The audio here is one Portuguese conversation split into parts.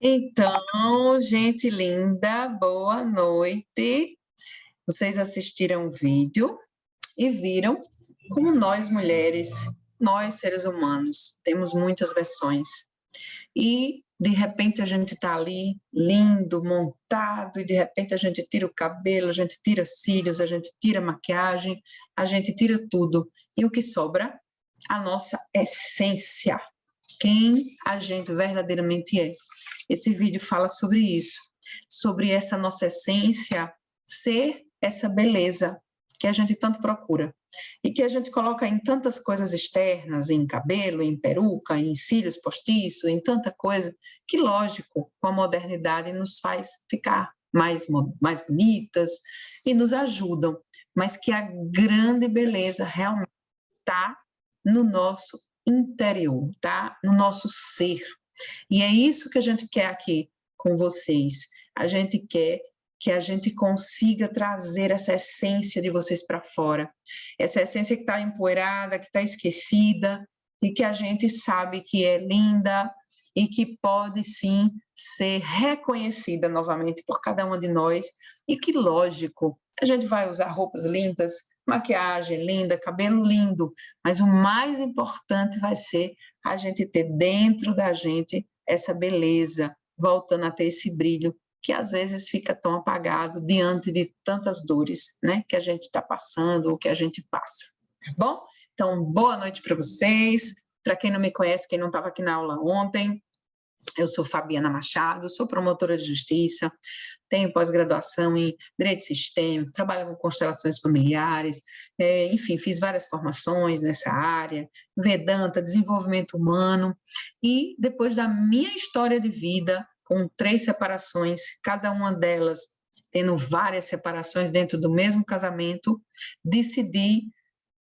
Então, gente linda, boa noite. Vocês assistiram o vídeo e viram como nós mulheres, nós seres humanos, temos muitas versões. E de repente a gente está ali lindo, montado, e de repente a gente tira o cabelo, a gente tira cílios, a gente tira maquiagem, a gente tira tudo. E o que sobra? A nossa essência. Quem a gente verdadeiramente é. Esse vídeo fala sobre isso, sobre essa nossa essência ser essa beleza que a gente tanto procura e que a gente coloca em tantas coisas externas, em cabelo, em peruca, em cílios postiços, em tanta coisa, que lógico, com a modernidade nos faz ficar mais bonitas e nos ajudam, mas que a grande beleza realmente está no nosso interior, tá? No nosso ser. E é isso que a gente quer aqui com vocês. A gente quer que a gente consiga trazer essa essência de vocês para fora. Essa essência que está empoeirada, que está esquecida, e que a gente sabe que é linda e que pode sim ser reconhecida novamente por cada uma de nós. E que, lógico, a gente vai usar roupas lindas, maquiagem linda, cabelo lindo, mas o mais importante vai ser a gente ter dentro da gente essa beleza, voltando a ter esse brilho que às vezes fica tão apagado diante de tantas dores, né, que a gente está passando ou que a gente passa. Tá bom? Então, boa noite para vocês. Para quem não me conhece, quem não estava aqui na aula ontem, eu sou Fabiana Machado, sou promotora de justiça, tenho pós-graduação em Direito Sistêmico, trabalho com constelações familiares, enfim, fiz várias formações nessa área, Vedanta, desenvolvimento humano, e depois da minha história de vida, com 3 separações, cada uma delas tendo várias separações dentro do mesmo casamento, decidi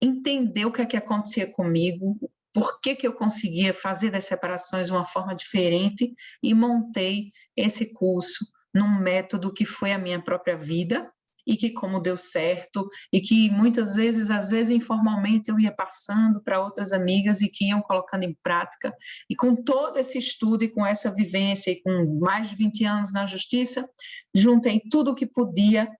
entender o que é que acontecia comigo, por que eu conseguia fazer das separações uma forma diferente e montei esse curso num método que foi a minha própria vida e que como deu certo e que muitas vezes, às vezes informalmente eu ia passando para outras amigas e que iam colocando em prática e com todo esse estudo e com essa vivência e com mais de 20 anos na justiça, juntei tudo o que podia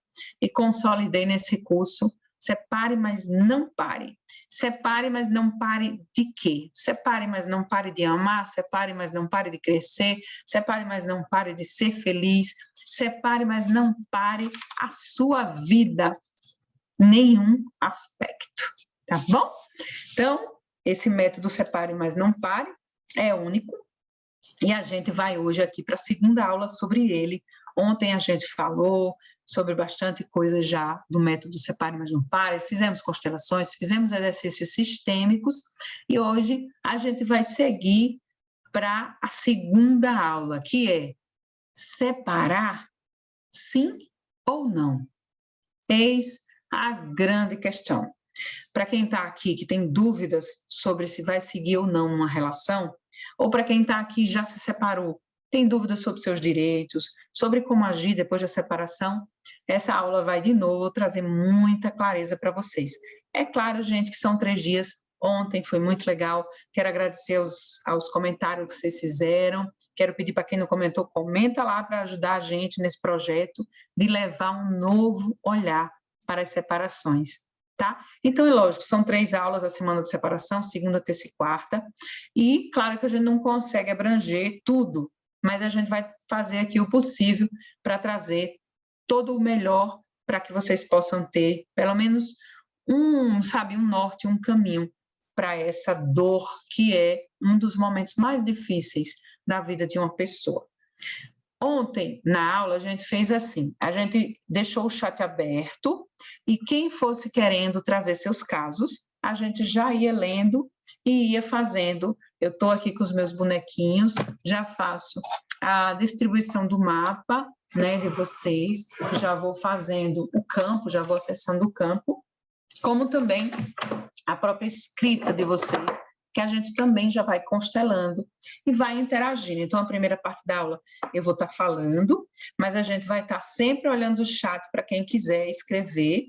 e consolidei nesse curso. Separe, mas não pare. Separe, mas não pare de quê? Separe, mas não pare de amar. Separe, mas não pare de crescer. Separe, mas não pare de ser feliz. Separe, mas não pare a sua vida. Nenhum aspecto. Tá bom? Então, esse método Separe, mas não pare é único. E a gente vai hoje aqui para a segunda aula sobre ele. Ontem a gente falou sobre bastante coisa já do método Separe, mas não pare, fizemos constelações, fizemos exercícios sistêmicos, e hoje a gente vai seguir para a segunda aula, que é separar sim ou não? Eis a grande questão. Para quem está aqui que tem dúvidas sobre se vai seguir ou não uma relação, ou para quem está aqui e já se separou, tem dúvidas sobre seus direitos, sobre como agir depois da separação, essa aula vai de novo trazer muita clareza para vocês. É claro, gente, que são 3 dias, ontem foi muito legal, quero agradecer aos comentários que vocês fizeram, quero pedir para quem não comentou, comenta lá para ajudar a gente nesse projeto de levar um novo olhar para as separações. Tá? Então, é lógico, são 3 aulas a semana de separação, segunda, terça e quarta, e claro que a gente não consegue abranger tudo, mas a gente vai fazer aqui o possível para trazer todo o melhor para que vocês possam ter, pelo menos, um norte, um caminho para essa dor que é um dos momentos mais difíceis da vida de uma pessoa. Ontem, na aula, a gente fez assim, a gente deixou o chat aberto e quem fosse querendo trazer seus casos, a gente já ia lendo e ia fazendo. Eu estou aqui com os meus bonequinhos, já faço a distribuição do mapa, né, de vocês, já vou fazendo o campo, já vou acessando o campo, como também a própria escrita de vocês, que a gente também já vai constelando e vai interagindo. Então, a primeira parte da aula eu vou estar falando, mas a gente vai estar sempre olhando o chat para quem quiser escrever,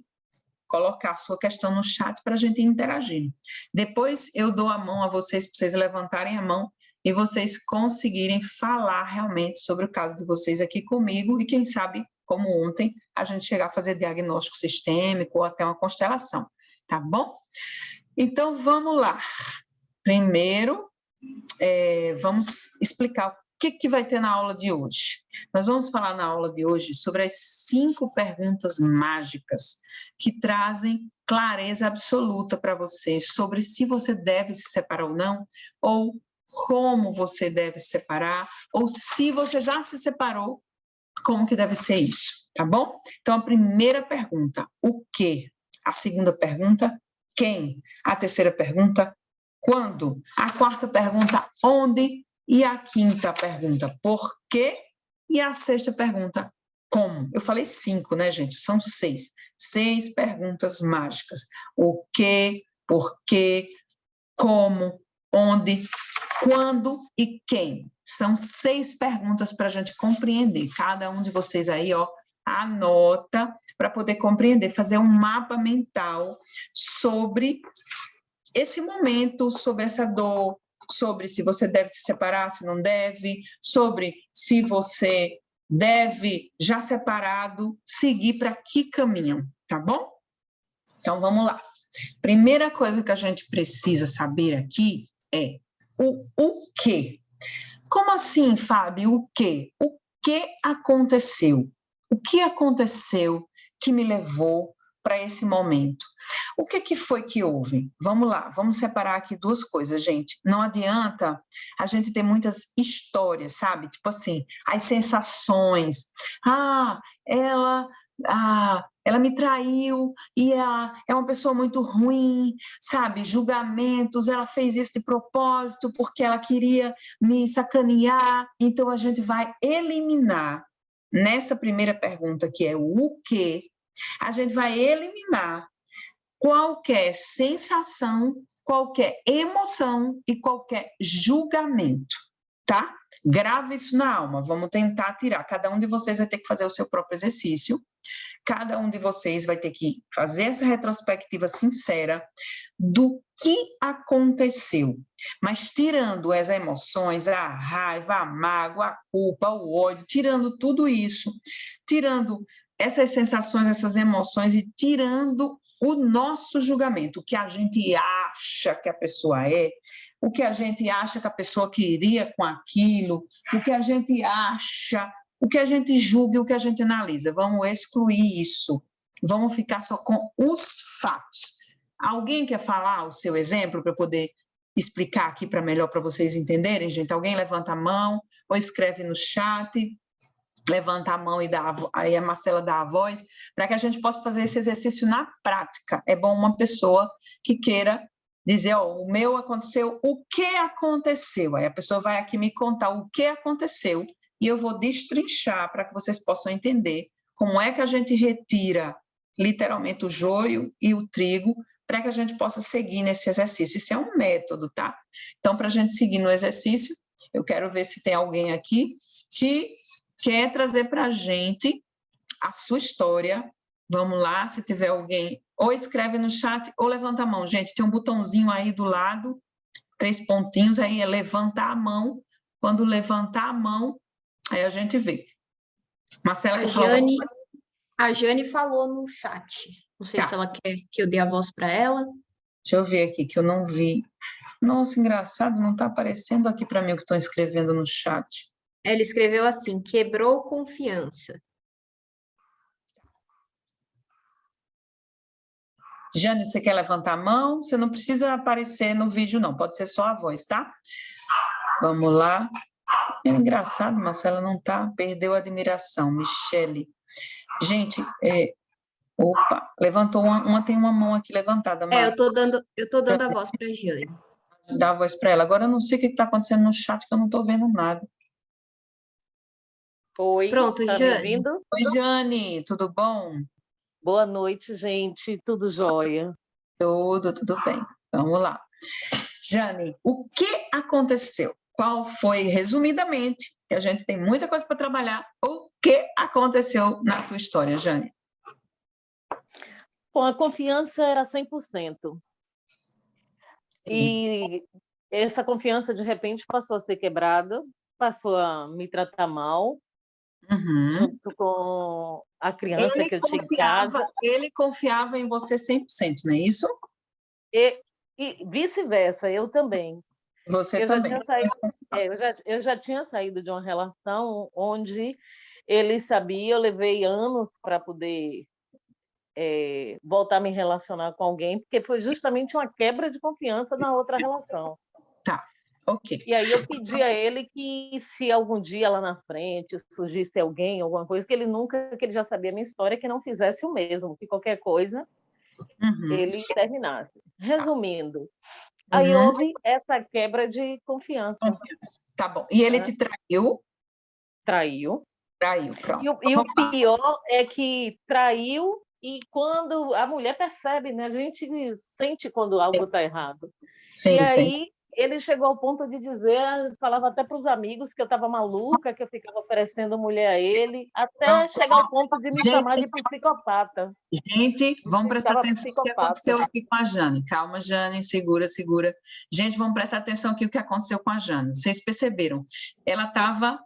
colocar a sua questão no chat para a gente interagir. Depois eu dou a mão a vocês, para vocês levantarem a mão e vocês conseguirem falar realmente sobre o caso de vocês aqui comigo e quem sabe, como ontem, a gente chegar a fazer diagnóstico sistêmico ou até uma constelação, tá bom? Então, vamos lá. Primeiro, vamos explicar o que vai ter na aula de hoje. Nós vamos falar na aula de hoje sobre as 5 perguntas mágicas que trazem clareza absoluta para você sobre se você deve se separar ou não, ou como você deve se separar, ou se você já se separou, como que deve ser isso, tá bom? Então, a primeira pergunta, o quê? A segunda pergunta, quem? A terceira pergunta, quando? A quarta pergunta, onde? E a quinta pergunta, por quê? E a sexta pergunta, como? Eu falei 5, né, gente? São 6. 6 perguntas mágicas. O quê, por quê, como, onde, quando e quem. São 6 perguntas para a gente compreender. Cada um de vocês aí, ó, anota para poder compreender, fazer um mapa mental sobre esse momento, sobre essa dor, sobre se você deve se separar, se não deve, sobre se você deve, já separado, seguir para que caminho, tá bom? Então, vamos lá. Primeira coisa que a gente precisa saber aqui é o quê. Como assim, Fábio, o quê? O que aconteceu? O que aconteceu que me levou para esse momento? O que foi que houve? Vamos lá, vamos separar aqui 2 coisas, gente. Não adianta a gente ter muitas histórias, sabe? Tipo assim, as sensações. Ela me traiu e é uma pessoa muito ruim, sabe? Julgamentos, ela fez isso de propósito porque ela queria me sacanear. Então, a gente vai eliminar, nessa primeira pergunta, que é o quê, a gente vai eliminar qualquer sensação, qualquer emoção e qualquer julgamento, tá? Grave isso na alma, vamos tentar tirar. Cada um de vocês vai ter que fazer o seu próprio exercício, cada um de vocês vai ter que fazer essa retrospectiva sincera do que aconteceu, mas tirando as emoções, a raiva, a mágoa, a culpa, o ódio, tirando tudo isso, tirando essas sensações, essas emoções e tirando o nosso julgamento, o que a gente acha que a pessoa é, o que a gente acha que a pessoa queria com aquilo, o que a gente acha, o que a gente julga e o que a gente analisa. Vamos excluir isso. Vamos ficar só com os fatos. Alguém quer falar o seu exemplo para eu poder explicar aqui para melhor para vocês entenderem, gente? Alguém levanta a mão ou escreve no chat, levanta a mão e aí a Marcela dá a voz, para que a gente possa fazer esse exercício na prática. É bom uma pessoa que queira dizer, ó, o meu aconteceu, o que aconteceu? Aí a pessoa vai aqui me contar o que aconteceu e eu vou destrinchar para que vocês possam entender como é que a gente retira literalmente o joio e o trigo para que a gente possa seguir nesse exercício. Isso é um método, tá? Então, para a gente seguir no exercício, eu quero ver se tem alguém aqui que quer trazer para a gente a sua história. Vamos lá, se tiver alguém, ou escreve no chat ou levanta a mão. Gente, tem um botãozinho aí do lado, 3 pontinhos, aí é levantar a mão. Quando levantar a mão, aí a gente vê. Marcela, a Jane falou no chat. Não sei se ela quer que eu dê a voz para ela. Deixa eu ver aqui, que eu não vi. Nossa, engraçado, não está aparecendo aqui para mim o que estão escrevendo no chat. Ela escreveu assim, quebrou confiança. Jane, você quer levantar a mão? Você não precisa aparecer no vídeo, não. Pode ser só a voz, tá? Vamos lá. É engraçado, Marcela não tá, perdeu a admiração. Michele. Gente, opa, levantou uma, tem uma mão aqui levantada. Eu tô dando a voz para a Jane. Dá a voz para ela. Agora eu não sei o que está acontecendo no chat, que eu não estou vendo nada. Oi, pronto, tá Jane. Me ouvindo? Oi, Jane, tudo bom? Boa noite, gente, tudo jóia? Tudo bem. Vamos lá. Jane, o que aconteceu? Qual foi, resumidamente, que a gente tem muita coisa para trabalhar, o que aconteceu na tua história, Jane? Bom, a confiança era 100%. E essa confiança de repente passou a ser quebrada, passou a me tratar mal, Uhum. junto com a criança que eu tinha em casa, Ele confiava em você 100%, não é isso? e, e vice-versa, eu também. Você Eu já também. tinha saído, eu já tinha saído de uma relação onde ele sabia, eu levei anos para poder voltar a me relacionar com alguém, porque foi justamente uma quebra de confiança na outra relação. Tá, ok. E aí eu pedi a ele que, se algum dia lá na frente surgisse alguém, alguma coisa, que ele já sabia a minha história, que não fizesse o mesmo, que qualquer coisa Uhum. ele terminasse. Resumindo, aí Uhum. houve essa quebra de confiança, Confiança. Tá bom. E ele né? te traiu? Traiu. Traiu, pronto. E o Vamos lá. pior é que traiu, e quando a mulher percebe, né? A gente sente quando algo está errado. E Sim, sim. aí ele chegou ao ponto de dizer, falava até para os amigos que eu estava maluca, que eu ficava oferecendo mulher a ele, até Pronto. chegar ao ponto de me chamar Gente, de psicopata. gente, vamos Eu prestar estava atenção no que psicopata. aconteceu aqui com a Jane. Calma, Jane, segura, segura. Gente, vamos prestar atenção aqui no que aconteceu com a Jane. Vocês perceberam? Ela estava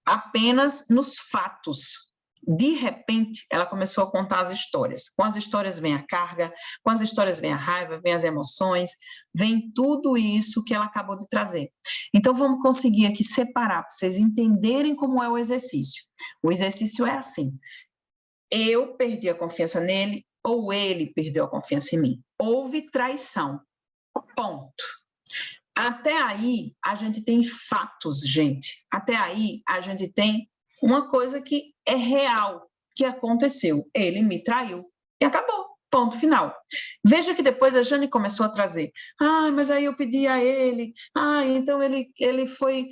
apenas nos fatos. De repente, ela começou a contar as histórias. Com as histórias vem a carga, com as histórias vem a raiva, vem as emoções, vem tudo isso que ela acabou de trazer. Então, vamos conseguir aqui separar, para vocês entenderem como é o exercício. O exercício é assim: eu perdi a confiança nele, ou ele perdeu a confiança em mim. Houve traição. Ponto. Até aí, a gente tem fatos, gente. Até aí, a gente tem uma coisa que é real, que aconteceu. Ele me traiu e acabou. Ponto final. Veja que depois a Jane começou a trazer. Ah, mas aí eu pedi a ele. Ah, então ele foi,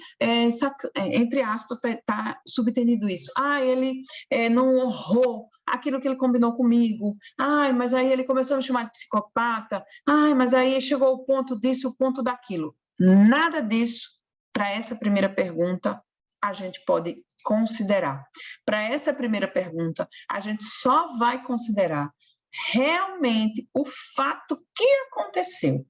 entre aspas, tá subtendido isso. Ah, ele não honrou aquilo que ele combinou comigo. Ah, mas aí ele começou a me chamar de psicopata. Ah, mas aí chegou o ponto disso, o ponto daquilo. Nada disso, para essa primeira pergunta, a gente pode considerar. Para essa primeira pergunta, a gente só vai considerar realmente o fato que aconteceu.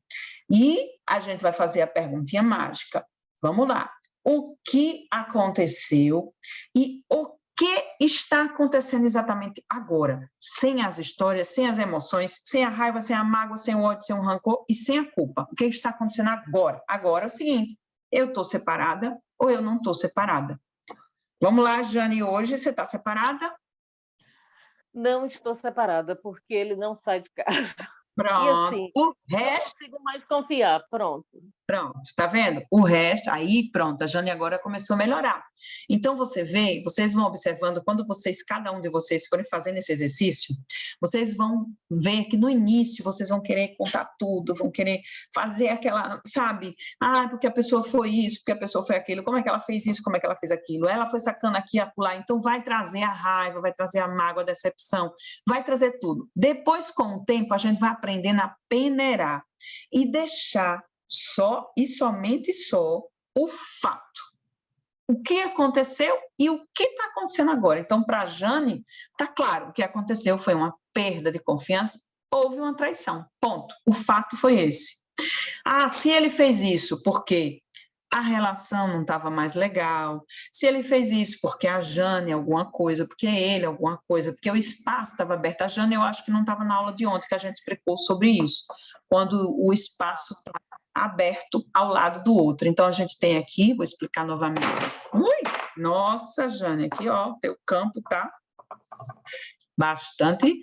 E a gente vai fazer a perguntinha mágica. Vamos lá. O que aconteceu e o que está acontecendo exatamente agora? Sem as histórias, sem as emoções, sem a raiva, sem a mágoa, sem o ódio, sem o rancor e sem a culpa. O que está acontecendo agora? Agora é o seguinte: eu estou separada ou eu não estou separada? Vamos lá, Jane, hoje você está separada? Não estou separada, porque ele não sai de casa. E Pronto. assim, O não resto. consigo mais confiar. Pronto. Pronto, tá vendo? O resto, aí pronto, a Jane agora começou a melhorar. Então, você vê, vocês vão observando, quando vocês, cada um de vocês forem fazendo esse exercício, vocês vão ver que no início vocês vão querer contar tudo, vão querer fazer aquela, sabe? Ah, porque a pessoa foi isso, porque a pessoa foi aquilo, como é que ela fez isso, como é que ela fez aquilo, ela foi sacando aqui e acolá, então vai trazer a raiva, vai trazer a mágoa, a decepção, vai trazer tudo. Depois, com o tempo, a gente vai aprendendo a peneirar e deixar só e somente só o fato. O que aconteceu e o que está acontecendo agora. Então, para a Jane, está claro, o que aconteceu foi uma perda de confiança, houve uma traição, ponto. O fato foi esse. Ah, se ele fez isso porque a relação não estava mais legal, se ele fez isso porque a Jane alguma coisa, porque ele alguma coisa, porque o espaço estava aberto. A Jane, eu acho que não estava na aula de ontem que a gente explicou sobre isso, quando o espaço está aberto ao lado do outro. Então, a gente tem aqui, vou explicar novamente. Ui, nossa, Jane, aqui, ó, teu campo tá bastante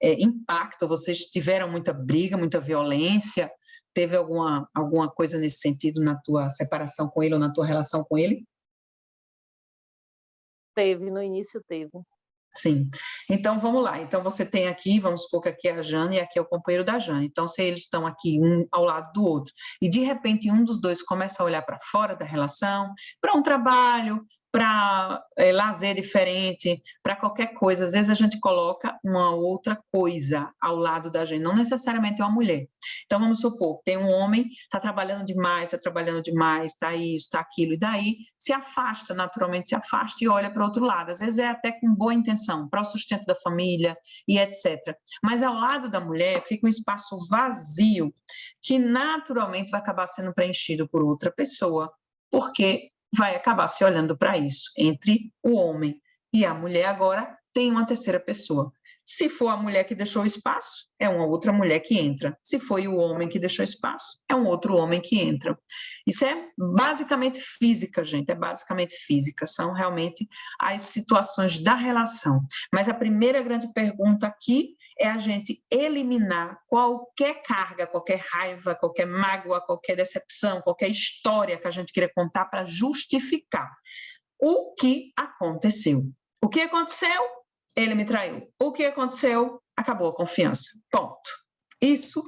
impacto. Vocês tiveram muita briga, muita violência. Teve alguma coisa nesse sentido na tua separação com ele ou na tua relação com ele? Teve, no início teve. Sim. Então, vamos lá. Então, você tem aqui, vamos supor que aqui é a Jane e aqui é o companheiro da Jane. Então, se eles estão aqui, um ao lado do outro, e de repente um dos dois começa a olhar para fora da relação, para um trabalho, para lazer diferente, para qualquer coisa. Às vezes a gente coloca uma outra coisa ao lado da gente, não necessariamente uma mulher. Então, vamos supor, tem um homem, está trabalhando demais, está isso, está aquilo, e daí se afasta, naturalmente se afasta e olha para o outro lado. Às vezes é até com boa intenção, para o sustento da família e etc. Mas ao lado da mulher fica um espaço vazio, que naturalmente vai acabar sendo preenchido por outra pessoa, porque vai acabar se olhando para isso. Entre o homem e a mulher, agora tem uma terceira pessoa. Se for a mulher que deixou o espaço, é uma outra mulher que entra. Se foi o homem que deixou espaço, é um outro homem que entra. Isso é basicamente física, gente, é basicamente física, são realmente as situações da relação. Mas a primeira grande pergunta aqui é a gente eliminar qualquer carga, qualquer raiva, qualquer mágoa, qualquer decepção, qualquer história que a gente queira contar para justificar o que aconteceu. O que aconteceu? Ele me traiu. O que aconteceu? Acabou a confiança. Ponto. Isso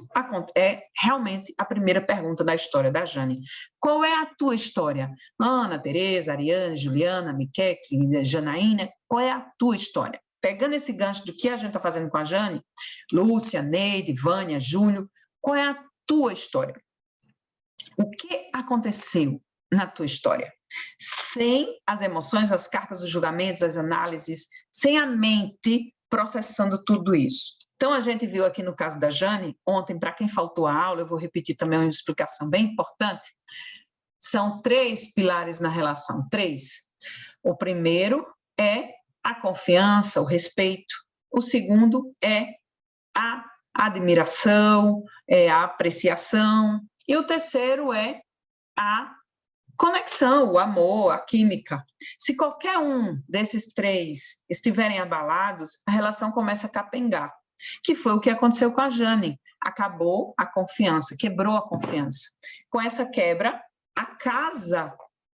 é realmente a primeira pergunta da história da Jane. Qual é a tua história? Ana, Tereza, Ariane, Juliana, Miquele, Janaína, qual é a tua história? Pegando esse gancho do que a gente está fazendo com a Jane, Lúcia, Neide, Vânia, Júlio, qual é a tua história? O que aconteceu na tua história? Sem as emoções, as cargas, os julgamentos, as análises, sem a mente processando tudo isso. Então, a gente viu aqui no caso da Jane, ontem, para quem faltou a aula, eu vou repetir também uma explicação bem importante, são 3 pilares na relação, 3. O primeiro é a confiança, o respeito. O segundo é a admiração, é a apreciação. E o terceiro é a conexão, o amor, a química. Se qualquer um desses 3 estiverem abalados, a relação começa a capengar, que foi o que aconteceu com a Jane. Acabou a confiança, quebrou a confiança. Com essa quebra, a casa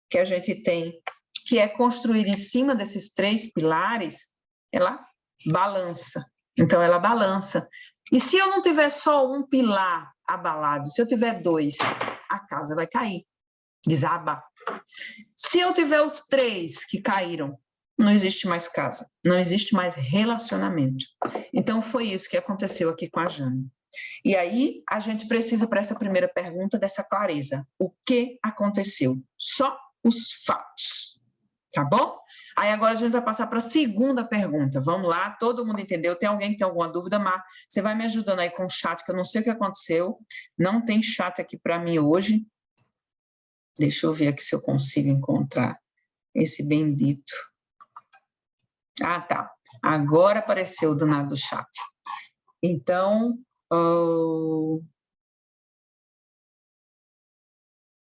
que a gente tem, que é construída em cima desses 3 pilares, ela balança. Então, ela balança. E se eu não tiver só um pilar abalado, se eu tiver 2, a casa vai cair, desaba. Se eu tiver os 3 que caíram, não existe mais casa, não existe mais relacionamento. Então, foi isso que aconteceu aqui com a Jane. E aí, a gente precisa, para essa primeira pergunta, dessa clareza. O que aconteceu? Só os fatos. Tá bom? Aí agora a gente vai passar para a segunda pergunta. Vamos lá, todo mundo entendeu? Tem alguém que tem alguma dúvida? Mar, você vai me ajudando aí com o chat, que eu não sei o que aconteceu. Não tem chat aqui para mim hoje. Deixa eu ver aqui se eu consigo encontrar esse bendito. Ah, tá. Agora apareceu do nada do chat. Então,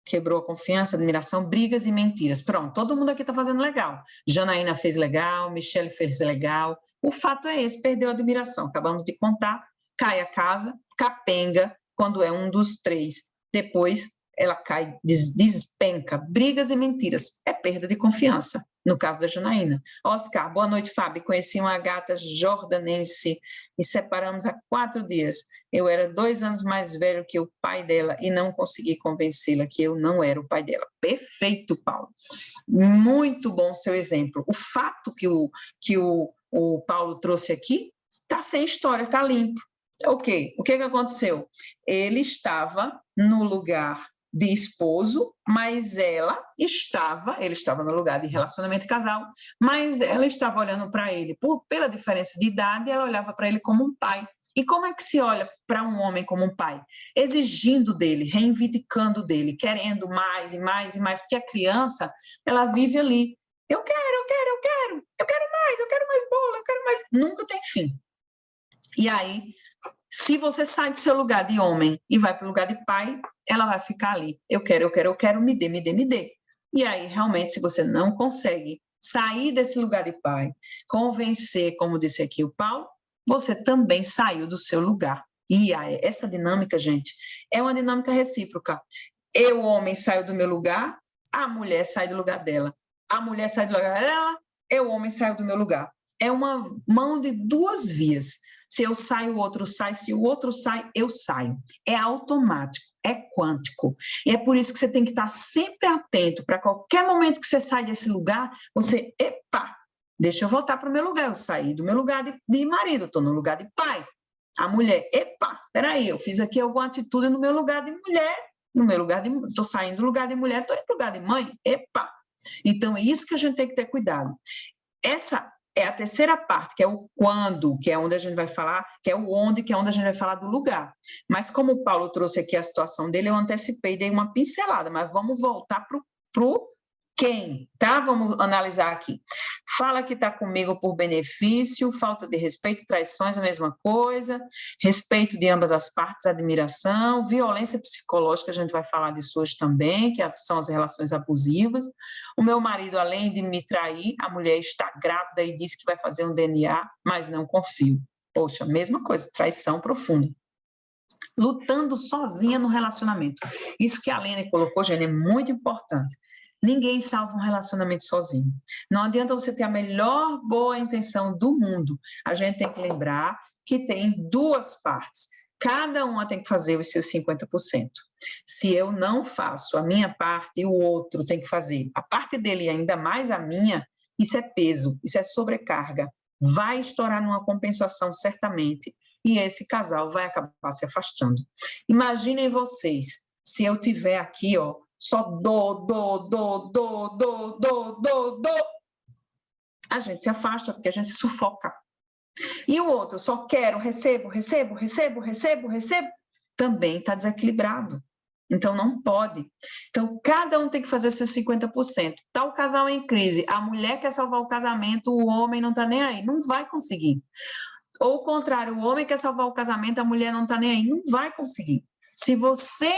quebrou a confiança, admiração, brigas e mentiras. Pronto, todo mundo aqui está fazendo legal. Janaína fez legal, Michele fez legal. O fato é esse, perdeu a admiração. Acabamos de contar, cai a casa, capenga, quando é um dos 3. Depois, ela cai, despenca, brigas e mentiras. É perda de confiança, no caso da Janaína. Oscar, boa noite, Fábio. Conheci uma gata jordanense e separamos há 4 dias. Eu era 2 anos mais velho que o pai dela e não consegui convencê-la que eu não era o pai dela. Perfeito, Paulo. Muito bom o seu exemplo. O fato que o Paulo trouxe aqui está sem história, está limpo. Ok, o que aconteceu? Ele estava no lugar de esposo, mas ele estava no lugar de relacionamento casal, mas ela estava olhando para ele, pela diferença de idade, ela olhava para ele como um pai. E como é que se olha para um homem como um pai? Exigindo dele, reivindicando dele, querendo mais e mais e mais, porque a criança, ela vive ali, eu quero mais bola, eu quero mais, nunca tem fim. E aí, se você sai do seu lugar de homem e vai para o lugar de pai, ela vai ficar ali. Eu quero, me dê. E aí, realmente, se você não consegue sair desse lugar de pai, convencer, como disse aqui o Paulo, você também saiu do seu lugar. E aí, essa dinâmica, gente, é uma dinâmica recíproca. Eu, homem, saio do meu lugar, a mulher sai do lugar dela. A mulher sai do lugar dela, eu, homem, saio do meu lugar. É uma mão de 2 vias. Se eu saio, o outro sai. Se o outro sai, eu saio. É automático. é quântico. E é por isso que você tem que estar sempre atento, para qualquer momento que você sai desse lugar, você, epa, deixa eu voltar para o meu lugar. Eu saí do meu lugar de marido, estou no lugar de pai. A mulher, epa, peraí, eu fiz aqui alguma atitude no meu lugar de mulher, estou saindo do lugar de mulher, estou indo para o lugar de mãe, epa. Então, é isso que a gente tem que ter cuidado. Essa é a terceira parte, que é o quando, que é onde a gente vai falar, que é o onde, que é onde a gente vai falar do lugar. Mas como o Paulo trouxe aqui a situação dele, eu antecipei, dei uma pincelada, mas vamos voltar para o quem, tá? Vamos analisar aqui. Fala que está comigo por benefício, falta de respeito, traições, a mesma coisa, respeito de ambas as partes, admiração, violência psicológica, a gente vai falar disso hoje também, que são as relações abusivas. O meu marido, além de me trair, a mulher está grávida e disse que vai fazer um DNA, mas não confio. Poxa, mesma coisa, traição profunda. Lutando sozinha no relacionamento. Isso que a Lene colocou, gente, é muito importante. Ninguém salva um relacionamento sozinho. Não adianta você ter a melhor boa intenção do mundo. A gente tem que lembrar que tem duas partes. Cada uma tem que fazer os seus 50%. Se eu não faço a minha parte, o outro tem que fazer a parte dele e ainda mais a minha, isso é peso, isso é sobrecarga. Vai estourar numa compensação certamente e esse casal vai acabar se afastando. Imaginem vocês, se eu tiver aqui, ó, só do, a gente se afasta porque a gente se sufoca. E o outro, só quero, recebo, também está desequilibrado. Então, não pode. Então, cada um tem que fazer seus 50%. Está o casal em crise, a mulher quer salvar o casamento, o homem não está nem aí, não vai conseguir. Ou o contrário, o homem quer salvar o casamento, a mulher não está nem aí, não vai conseguir. Se você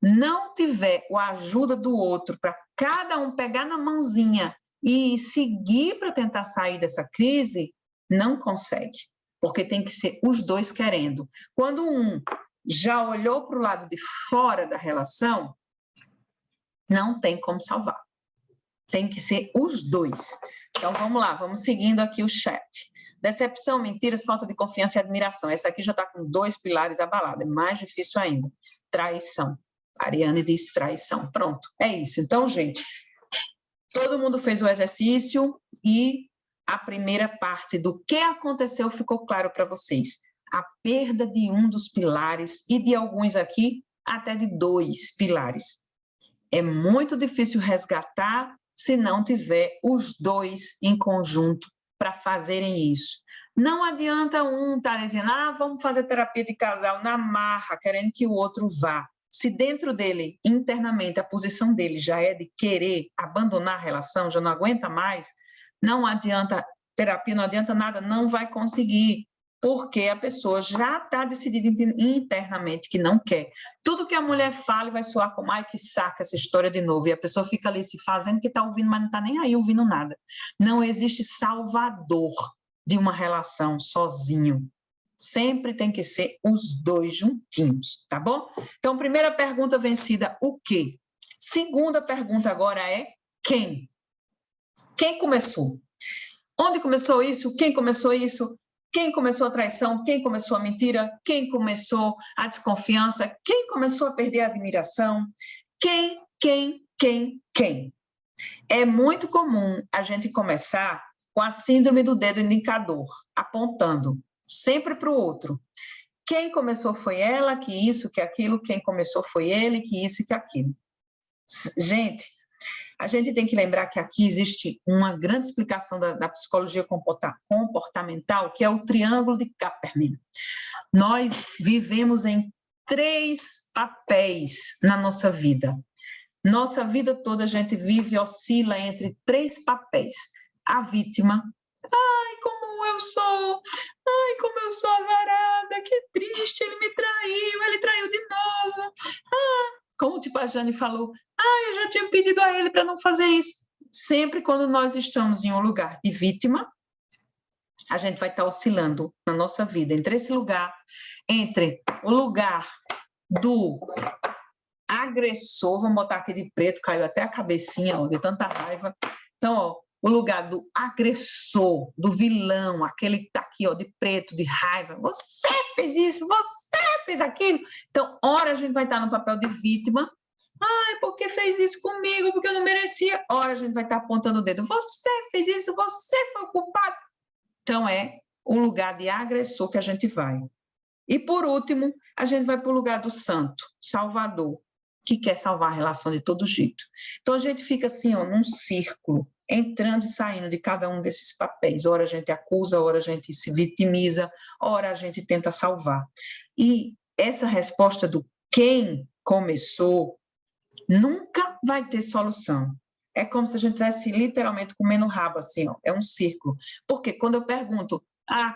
não tiver a ajuda do outro para cada um pegar na mãozinha e seguir para tentar sair dessa crise, não consegue, porque tem que ser os dois querendo. Quando um já olhou para o lado de fora da relação, não tem como salvar. Tem que ser os dois. Então, vamos lá, vamos seguindo aqui o chat. Decepção, mentiras, falta de confiança e admiração. Essa aqui já está com 2 pilares abalados, é mais difícil ainda. Traição. A Ariane diz traição. Pronto, é isso. Então, gente, todo mundo fez o exercício e a primeira parte do que aconteceu ficou claro para vocês. A perda de um dos pilares e de alguns aqui, até de 2 pilares. É muito difícil resgatar se não tiver os dois em conjunto para fazerem isso. Não adianta um estar dizendo, vamos fazer terapia de casal na marra, querendo que o outro vá. Se dentro dele, internamente, a posição dele já é de querer abandonar a relação, já não aguenta mais, não adianta terapia, não adianta nada, não vai conseguir, porque a pessoa já está decidida internamente que não quer. Tudo que a mulher fala vai soar como, que saca essa história de novo, e a pessoa fica ali se fazendo que está ouvindo, mas não está nem aí ouvindo nada. Não existe salvador de uma relação sozinho. Sempre tem que ser os dois juntinhos, tá bom? Então, primeira pergunta vencida, o quê? Segunda pergunta agora é quem? Quem começou? Onde começou isso? Quem começou isso? Quem começou a traição? Quem começou a mentira? Quem começou a desconfiança? Quem começou a perder a admiração? Quem? É muito comum a gente começar com a síndrome do dedo indicador, apontando sempre para o outro. Quem começou foi ela, que isso, que aquilo, quem começou foi ele, que isso e que aquilo. Gente, a gente tem que lembrar que aqui existe uma grande explicação da psicologia comportamental, que é o triângulo de Kaplan. Nós vivemos em 3 papéis na nossa vida. Nossa vida toda a gente vive, oscila entre 3 papéis. A vítima, como eu sou azarada, que triste, ele traiu de novo. Como tipo a Jane falou, eu já tinha pedido a ele para não fazer isso. Sempre quando nós estamos em um lugar de vítima, a gente vai estar oscilando na nossa vida entre esse lugar, entre o lugar do agressor, vamos botar aqui de preto, caiu até a cabecinha, de tanta raiva. Então, o lugar do agressor, do vilão, aquele que está aqui, de preto, de raiva. Você fez isso, você fez aquilo. Então, ora a gente vai estar no papel de vítima. Ai, porque fez isso comigo, porque eu não merecia. Ora a gente vai estar apontando o dedo. Você fez isso, você foi o culpado. Então, é o lugar de agressor que a gente vai. E, por último, a gente vai para o lugar do santo, salvador, que quer salvar a relação de todo jeito. Então, a gente fica assim, ó, num círculo, entrando e saindo de cada um desses papéis. Ora a gente acusa, ora a gente se vitimiza, ora a gente tenta salvar. E essa resposta do quem começou nunca vai ter solução. É como se a gente estivesse literalmente comendo rabo, assim, ó, é um círculo. Porque quando eu pergunto,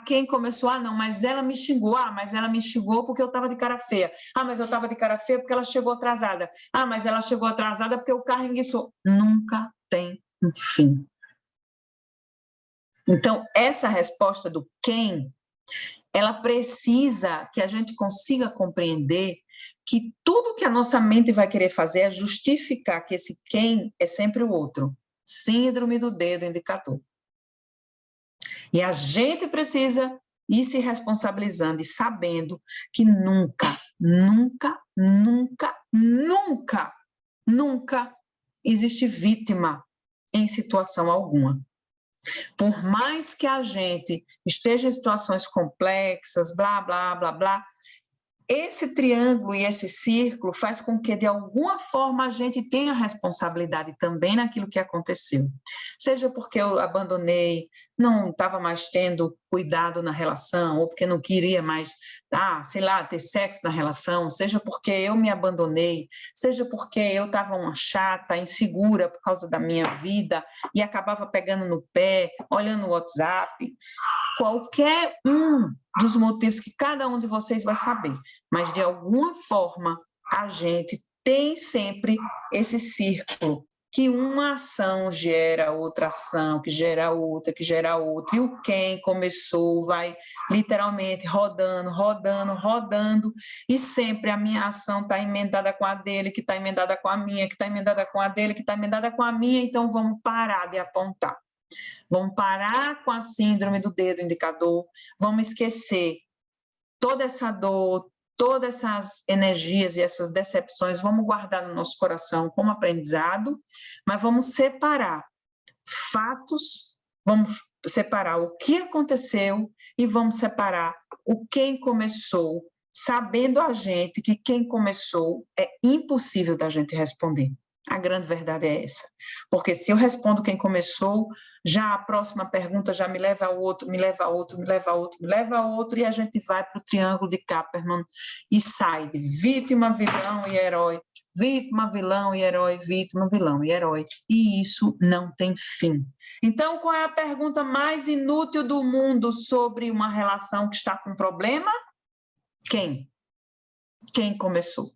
quem começou? Não, mas ela me xingou. Mas ela me xingou porque eu estava de cara feia. Mas eu estava de cara feia porque ela chegou atrasada. Mas ela chegou atrasada porque o carro enguiçou. Nunca tem um fim. Então, essa resposta do quem, ela precisa que a gente consiga compreender que tudo que a nossa mente vai querer fazer é justificar que esse quem é sempre o outro. Síndrome do dedo indicador. E a gente precisa ir se responsabilizando e sabendo que nunca, nunca, nunca, nunca, nunca existe vítima em situação alguma. Por mais que a gente esteja em situações complexas, blá, blá, blá, blá, esse triângulo e esse círculo faz com que, de alguma forma, a gente tenha responsabilidade também naquilo que aconteceu. Seja porque eu abandonei, não estava mais tendo cuidado na relação, ou porque não queria mais, sei lá, ter sexo na relação, seja porque eu me abandonei, seja porque eu estava uma chata, insegura por causa da minha vida e acabava pegando no pé, olhando o WhatsApp. Qualquer um dos motivos que cada um de vocês vai saber, mas de alguma forma a gente tem sempre esse círculo, que uma ação gera outra ação, que gera outra, que gera outra, e o quem começou vai literalmente rodando, rodando, rodando, e sempre a minha ação está emendada com a dele, que está emendada com a minha, que está emendada com a dele, que está emendada com a minha, então vamos parar de apontar. Vamos parar com a síndrome do dedo indicador, vamos esquecer toda essa dor, todas essas energias e essas decepções, vamos guardar no nosso coração como aprendizado, mas vamos separar fatos, vamos separar o que aconteceu e vamos separar o quem começou, sabendo a gente que quem começou é impossível da gente responder. A grande verdade é essa. Porque se eu respondo quem começou, já a próxima pergunta já me leva a outro, me leva a outro, me leva a outro, me leva a outro, e a gente vai para o triângulo de Capperman e sai de vítima, vilão e herói, vítima, vilão e herói, vítima, vilão e herói. E isso não tem fim. Então, qual é a pergunta mais inútil do mundo sobre uma relação que está com problema? Quem? Quem começou?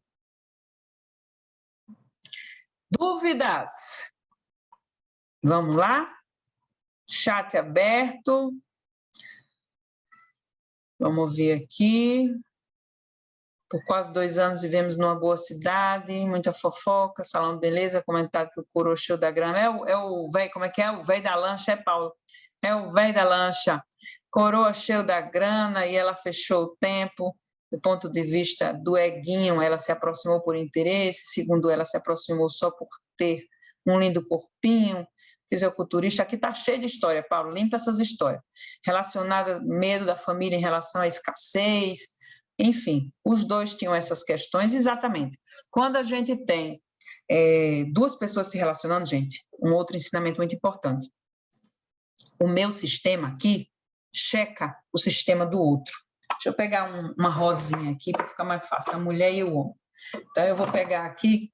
Dúvidas? Vamos lá? Chat aberto. Vamos ver aqui. Por quase 2 anos vivemos numa boa cidade, muita fofoca, salão de beleza, comentado que o coroa cheio da grana. É o velho, como é que é? O velho da lancha, Paulo? É o velho da lancha. Coroa cheio da grana e ela fechou o tempo. Do ponto de vista do eguinho, ela se aproximou por interesse, segundo ela, se aproximou só por ter um lindo corpinho, fisiculturista. Aqui está cheio de história, Paulo, limpa essas histórias. Relacionada, medo da família em relação à escassez, enfim, os dois tinham essas questões, exatamente. Quando a gente tem 2 pessoas se relacionando, gente, um outro ensinamento muito importante. O meu sistema aqui checa o sistema do outro. Deixa eu pegar uma rosinha aqui para ficar mais fácil, a mulher e o homem. Então, eu vou pegar aqui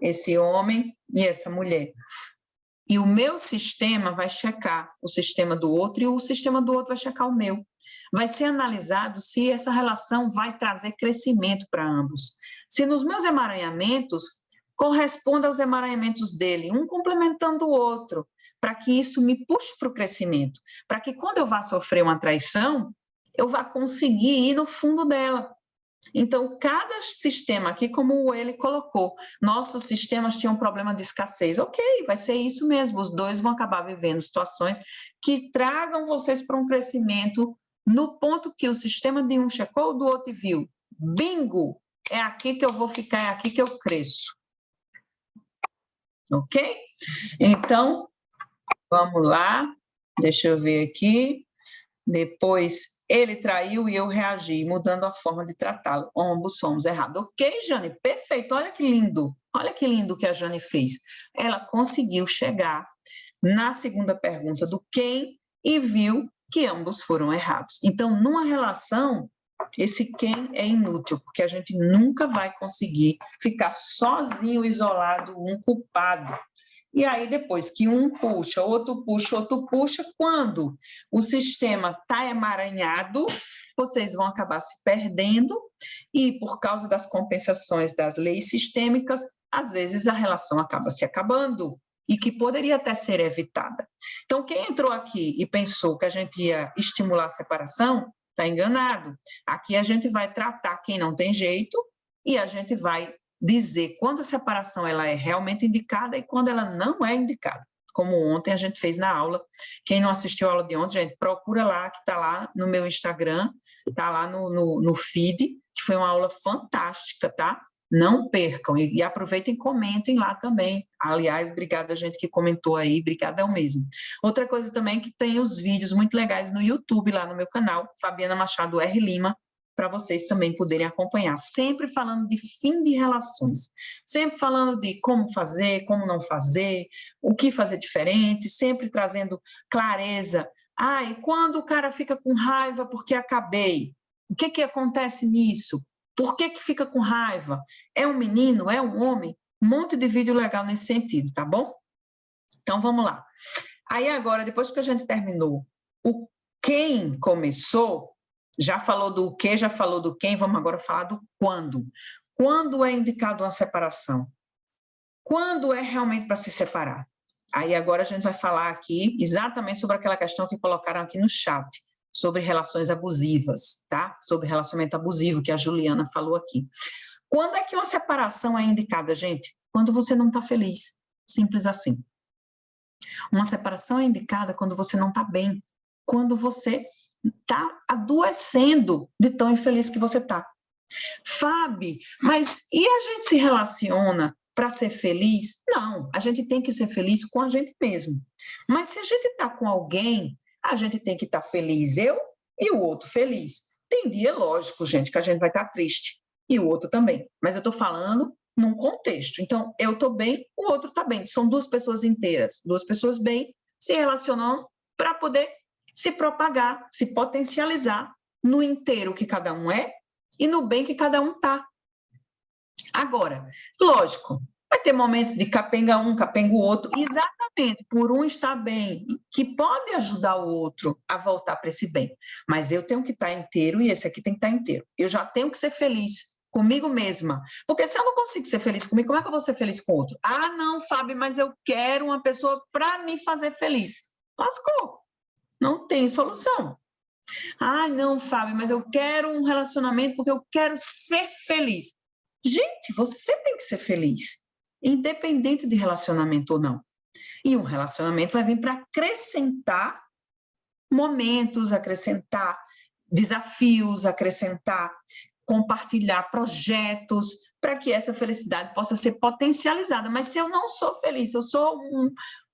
esse homem e essa mulher. E o meu sistema vai checar o sistema do outro e o sistema do outro vai checar o meu. Vai ser analisado se essa relação vai trazer crescimento para ambos. Se nos meus emaranhamentos corresponde aos emaranhamentos dele, um complementando o outro, para que isso me puxe para o crescimento, para que quando eu vá sofrer uma traição, eu vá conseguir ir no fundo dela. Então, cada sistema aqui, como ele colocou, nossos sistemas tinham um problema de escassez. Ok, vai ser isso mesmo, os dois vão acabar vivendo situações que tragam vocês para um crescimento no ponto que o sistema de um checou, do outro viu. Bingo! É aqui que eu vou ficar, é aqui que eu cresço. Ok? Então, vamos lá. Deixa eu ver aqui. Depois, ele traiu e eu reagi, mudando a forma de tratá-lo. Ambos somos errados. Ok, Jane? Perfeito. Olha que lindo. Olha que lindo que a Jane fez. Ela conseguiu chegar na segunda pergunta do quem e viu que ambos foram errados. Então, numa relação, esse quem é inútil, porque a gente nunca vai conseguir ficar sozinho, isolado, um culpado. E aí, depois que um puxa, outro puxa, quando o sistema está emaranhado, vocês vão acabar se perdendo e, por causa das compensações das leis sistêmicas, às vezes a relação acaba se acabando e que poderia até ser evitada. Então, quem entrou aqui e pensou que a gente ia estimular a separação, está enganado. Aqui a gente vai tratar quem não tem jeito e a gente vai dizer quando a separação ela é realmente indicada e quando ela não é indicada. Como ontem a gente fez na aula. Quem não assistiu a aula de ontem, gente, procura lá, que está lá no meu Instagram, está lá no feed, que foi uma aula fantástica, tá? Não percam e aproveitem e comentem lá também. Aliás, obrigada a gente que comentou aí, obrigada ao mesmo. Outra coisa também que tem os vídeos muito legais no YouTube, lá no meu canal, Fabiana Machado R. Lima, para vocês também poderem acompanhar. Sempre falando de fim de relações, sempre falando de como fazer, como não fazer, o que fazer diferente, sempre trazendo clareza. Ah, e quando o cara fica com raiva porque acabei? O que que acontece nisso? Por que que fica com raiva? É um menino? É um homem? Um monte de vídeo legal nesse sentido, tá bom? Então, vamos lá. Aí agora, depois que a gente terminou o quem começou, já falou do que, já falou do quem, vamos agora falar do quando. Quando é indicado uma separação? Quando é realmente para se separar? Aí agora a gente vai falar aqui exatamente sobre aquela questão que colocaram aqui no chat, sobre relações abusivas, tá? Sobre relacionamento abusivo, que a Juliana falou aqui. Quando é que uma separação é indicada, gente? Quando você não está feliz. Simples assim. Uma separação é indicada quando você não está bem. Quando você está adoecendo de tão infeliz que você está. Fábio, mas e a gente se relaciona para ser feliz? Não, a gente tem que ser feliz com a gente mesmo. Mas se a gente está com alguém, a gente tem que estar feliz, eu e o outro feliz. Tem dia, lógico, gente, que a gente vai estar triste, e o outro também. Mas eu estou falando num contexto. Então, eu estou bem, o outro está bem. São duas pessoas inteiras, duas pessoas bem, se relacionando para poder se propagar, se potencializar no inteiro que cada um é e no bem que cada um está. Agora, lógico, vai ter momentos de capenga um, capenga o outro, exatamente por um estar bem, que pode ajudar o outro a voltar para esse bem. Mas eu tenho que estar inteiro e esse aqui tem que estar inteiro. Eu já tenho que ser feliz comigo mesma. Porque se eu não consigo ser feliz comigo, como é que eu vou ser feliz com o outro? Ah, não, Fábio, mas eu quero uma pessoa para me fazer feliz. Lascou. Não tem solução. Ah, não, Fábio, mas eu quero um relacionamento porque eu quero ser feliz. Gente, você tem que ser feliz, independente de relacionamento ou não. E um relacionamento vai vir para acrescentar momentos, acrescentar desafios, acrescentar, compartilhar projetos, para que essa felicidade possa ser potencializada. Mas se eu não sou feliz, eu sou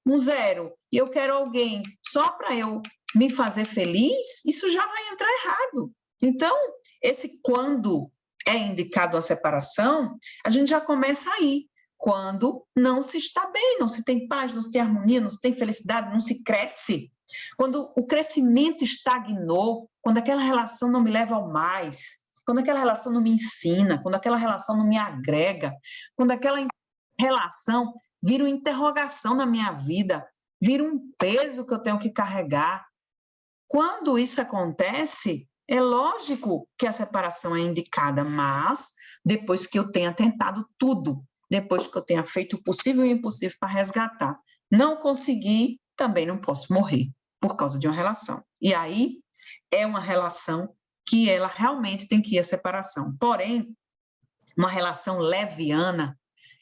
um zero, e eu quero alguém só para eu me fazer feliz, isso já vai entrar errado. Então, esse quando é indicado a separação, a gente já começa aí, quando não se está bem, não se tem paz, não se tem harmonia, não se tem felicidade, não se cresce. Quando o crescimento estagnou, quando aquela relação não me leva ao mais, quando aquela relação não me ensina, quando aquela relação não me agrega, quando aquela relação vira uma interrogação na minha vida, vira um peso que eu tenho que carregar. Quando isso acontece, é lógico que a separação é indicada, mas depois que eu tenha tentado tudo, depois que eu tenha feito o possível e o impossível para resgatar. Não consegui, também não posso morrer por causa de uma relação. E aí é uma relação que ela realmente tem que ir à separação. Porém, uma relação leviana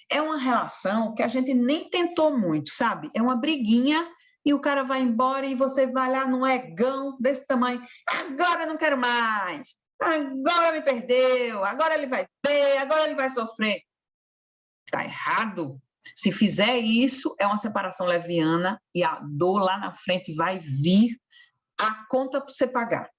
é uma relação que a gente nem tentou muito, sabe? É uma briguinha e o cara vai embora e você vai lá num egão desse tamanho. Agora eu não quero mais. agora me perdeu, agora ele vai ver, agora ele vai sofrer. Está errado. Se fizer isso, é uma separação leviana e a dor lá na frente vai vir a conta para você pagar.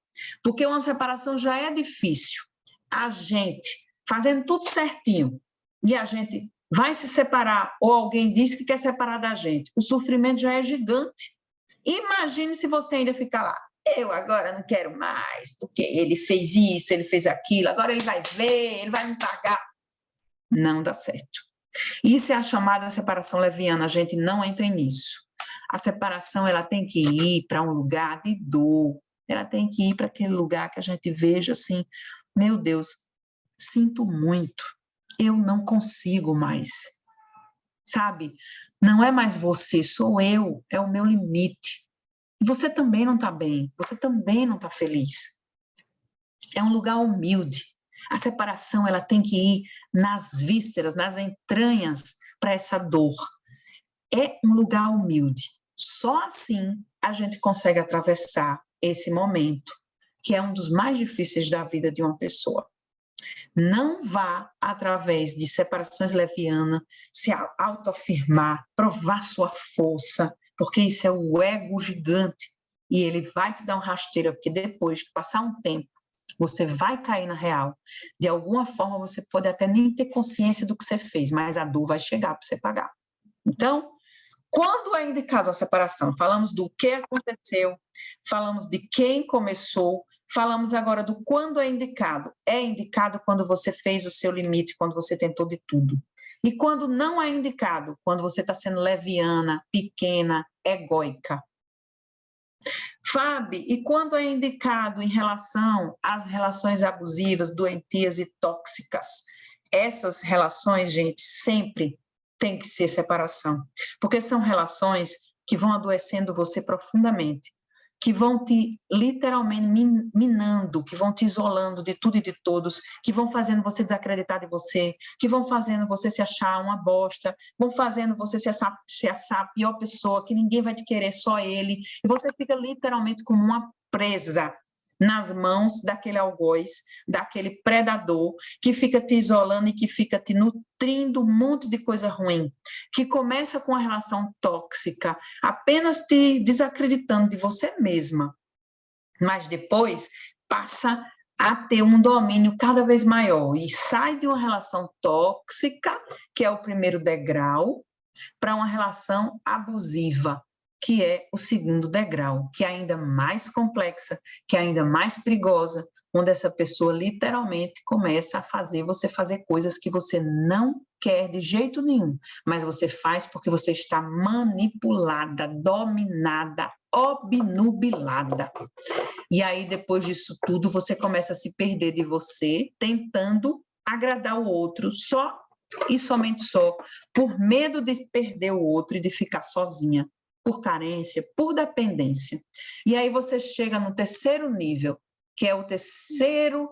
Porque uma separação já é difícil. A gente fazendo tudo certinho e a gente vai se separar ou alguém diz que quer separar da gente, o sofrimento já é gigante. Imagine se você ainda ficar lá. Eu agora não quero mais, porque ele fez isso, ele fez aquilo, agora ele vai ver, ele vai me pagar. Não dá certo. Isso é a chamada separação leviana, a gente não entra nisso. A separação, ela tem que ir para um lugar de dor, ela tem que ir para aquele lugar que a gente veja assim, meu Deus, sinto muito, eu não consigo mais, sabe? Não é mais você, sou eu, é o meu limite. E você também não está bem, você também não está feliz. É um lugar humilde. A separação, ela tem que ir nas vísceras, nas entranhas para essa dor. É um lugar humilde. Só assim a gente consegue atravessar esse momento, que é um dos mais difíceis da vida de uma pessoa. Não vá através de separações levianas se autoafirmar, provar sua força, porque isso é o ego gigante e ele vai te dar um rasteiro, porque depois de passar um tempo, você vai cair na real. De alguma forma, você pode até nem ter consciência do que você fez, mas a dor vai chegar para você pagar. Então, quando é indicado a separação? Falamos do que aconteceu, falamos de quem começou, falamos agora do quando é indicado. É indicado quando você fez o seu limite, quando você tentou de tudo. E quando não é indicado, quando você está sendo leviana, pequena, egóica. Fábio, e quando é indicado em relação às relações abusivas, doentias e tóxicas? Essas relações, gente, sempre tem que ser separação, porque são relações que vão adoecendo você profundamente, que vão te literalmente minando, que vão te isolando de tudo e de todos, que vão fazendo você desacreditar de você, que vão fazendo você se achar uma bosta, vão fazendo você se achar a pior pessoa, que ninguém vai te querer, só ele, e você fica literalmente como uma presa nas mãos daquele algoz, daquele predador, que fica te isolando e que fica te nutrindo um monte de coisa ruim, que começa com a relação tóxica, apenas te desacreditando de você mesma, mas depois passa a ter um domínio cada vez maior e sai de uma relação tóxica, que é o primeiro degrau, para uma relação abusiva, que é o segundo degrau, que é ainda mais complexa, que é ainda mais perigosa, onde essa pessoa literalmente começa a fazer você fazer coisas que você não quer de jeito nenhum, mas você faz porque você está manipulada, dominada, obnubilada. E aí, depois disso tudo, você começa a se perder de você, tentando agradar o outro, só e somente só, por medo de perder o outro e de ficar sozinha, por carência, por dependência. E aí você chega no terceiro nível, que é o terceiro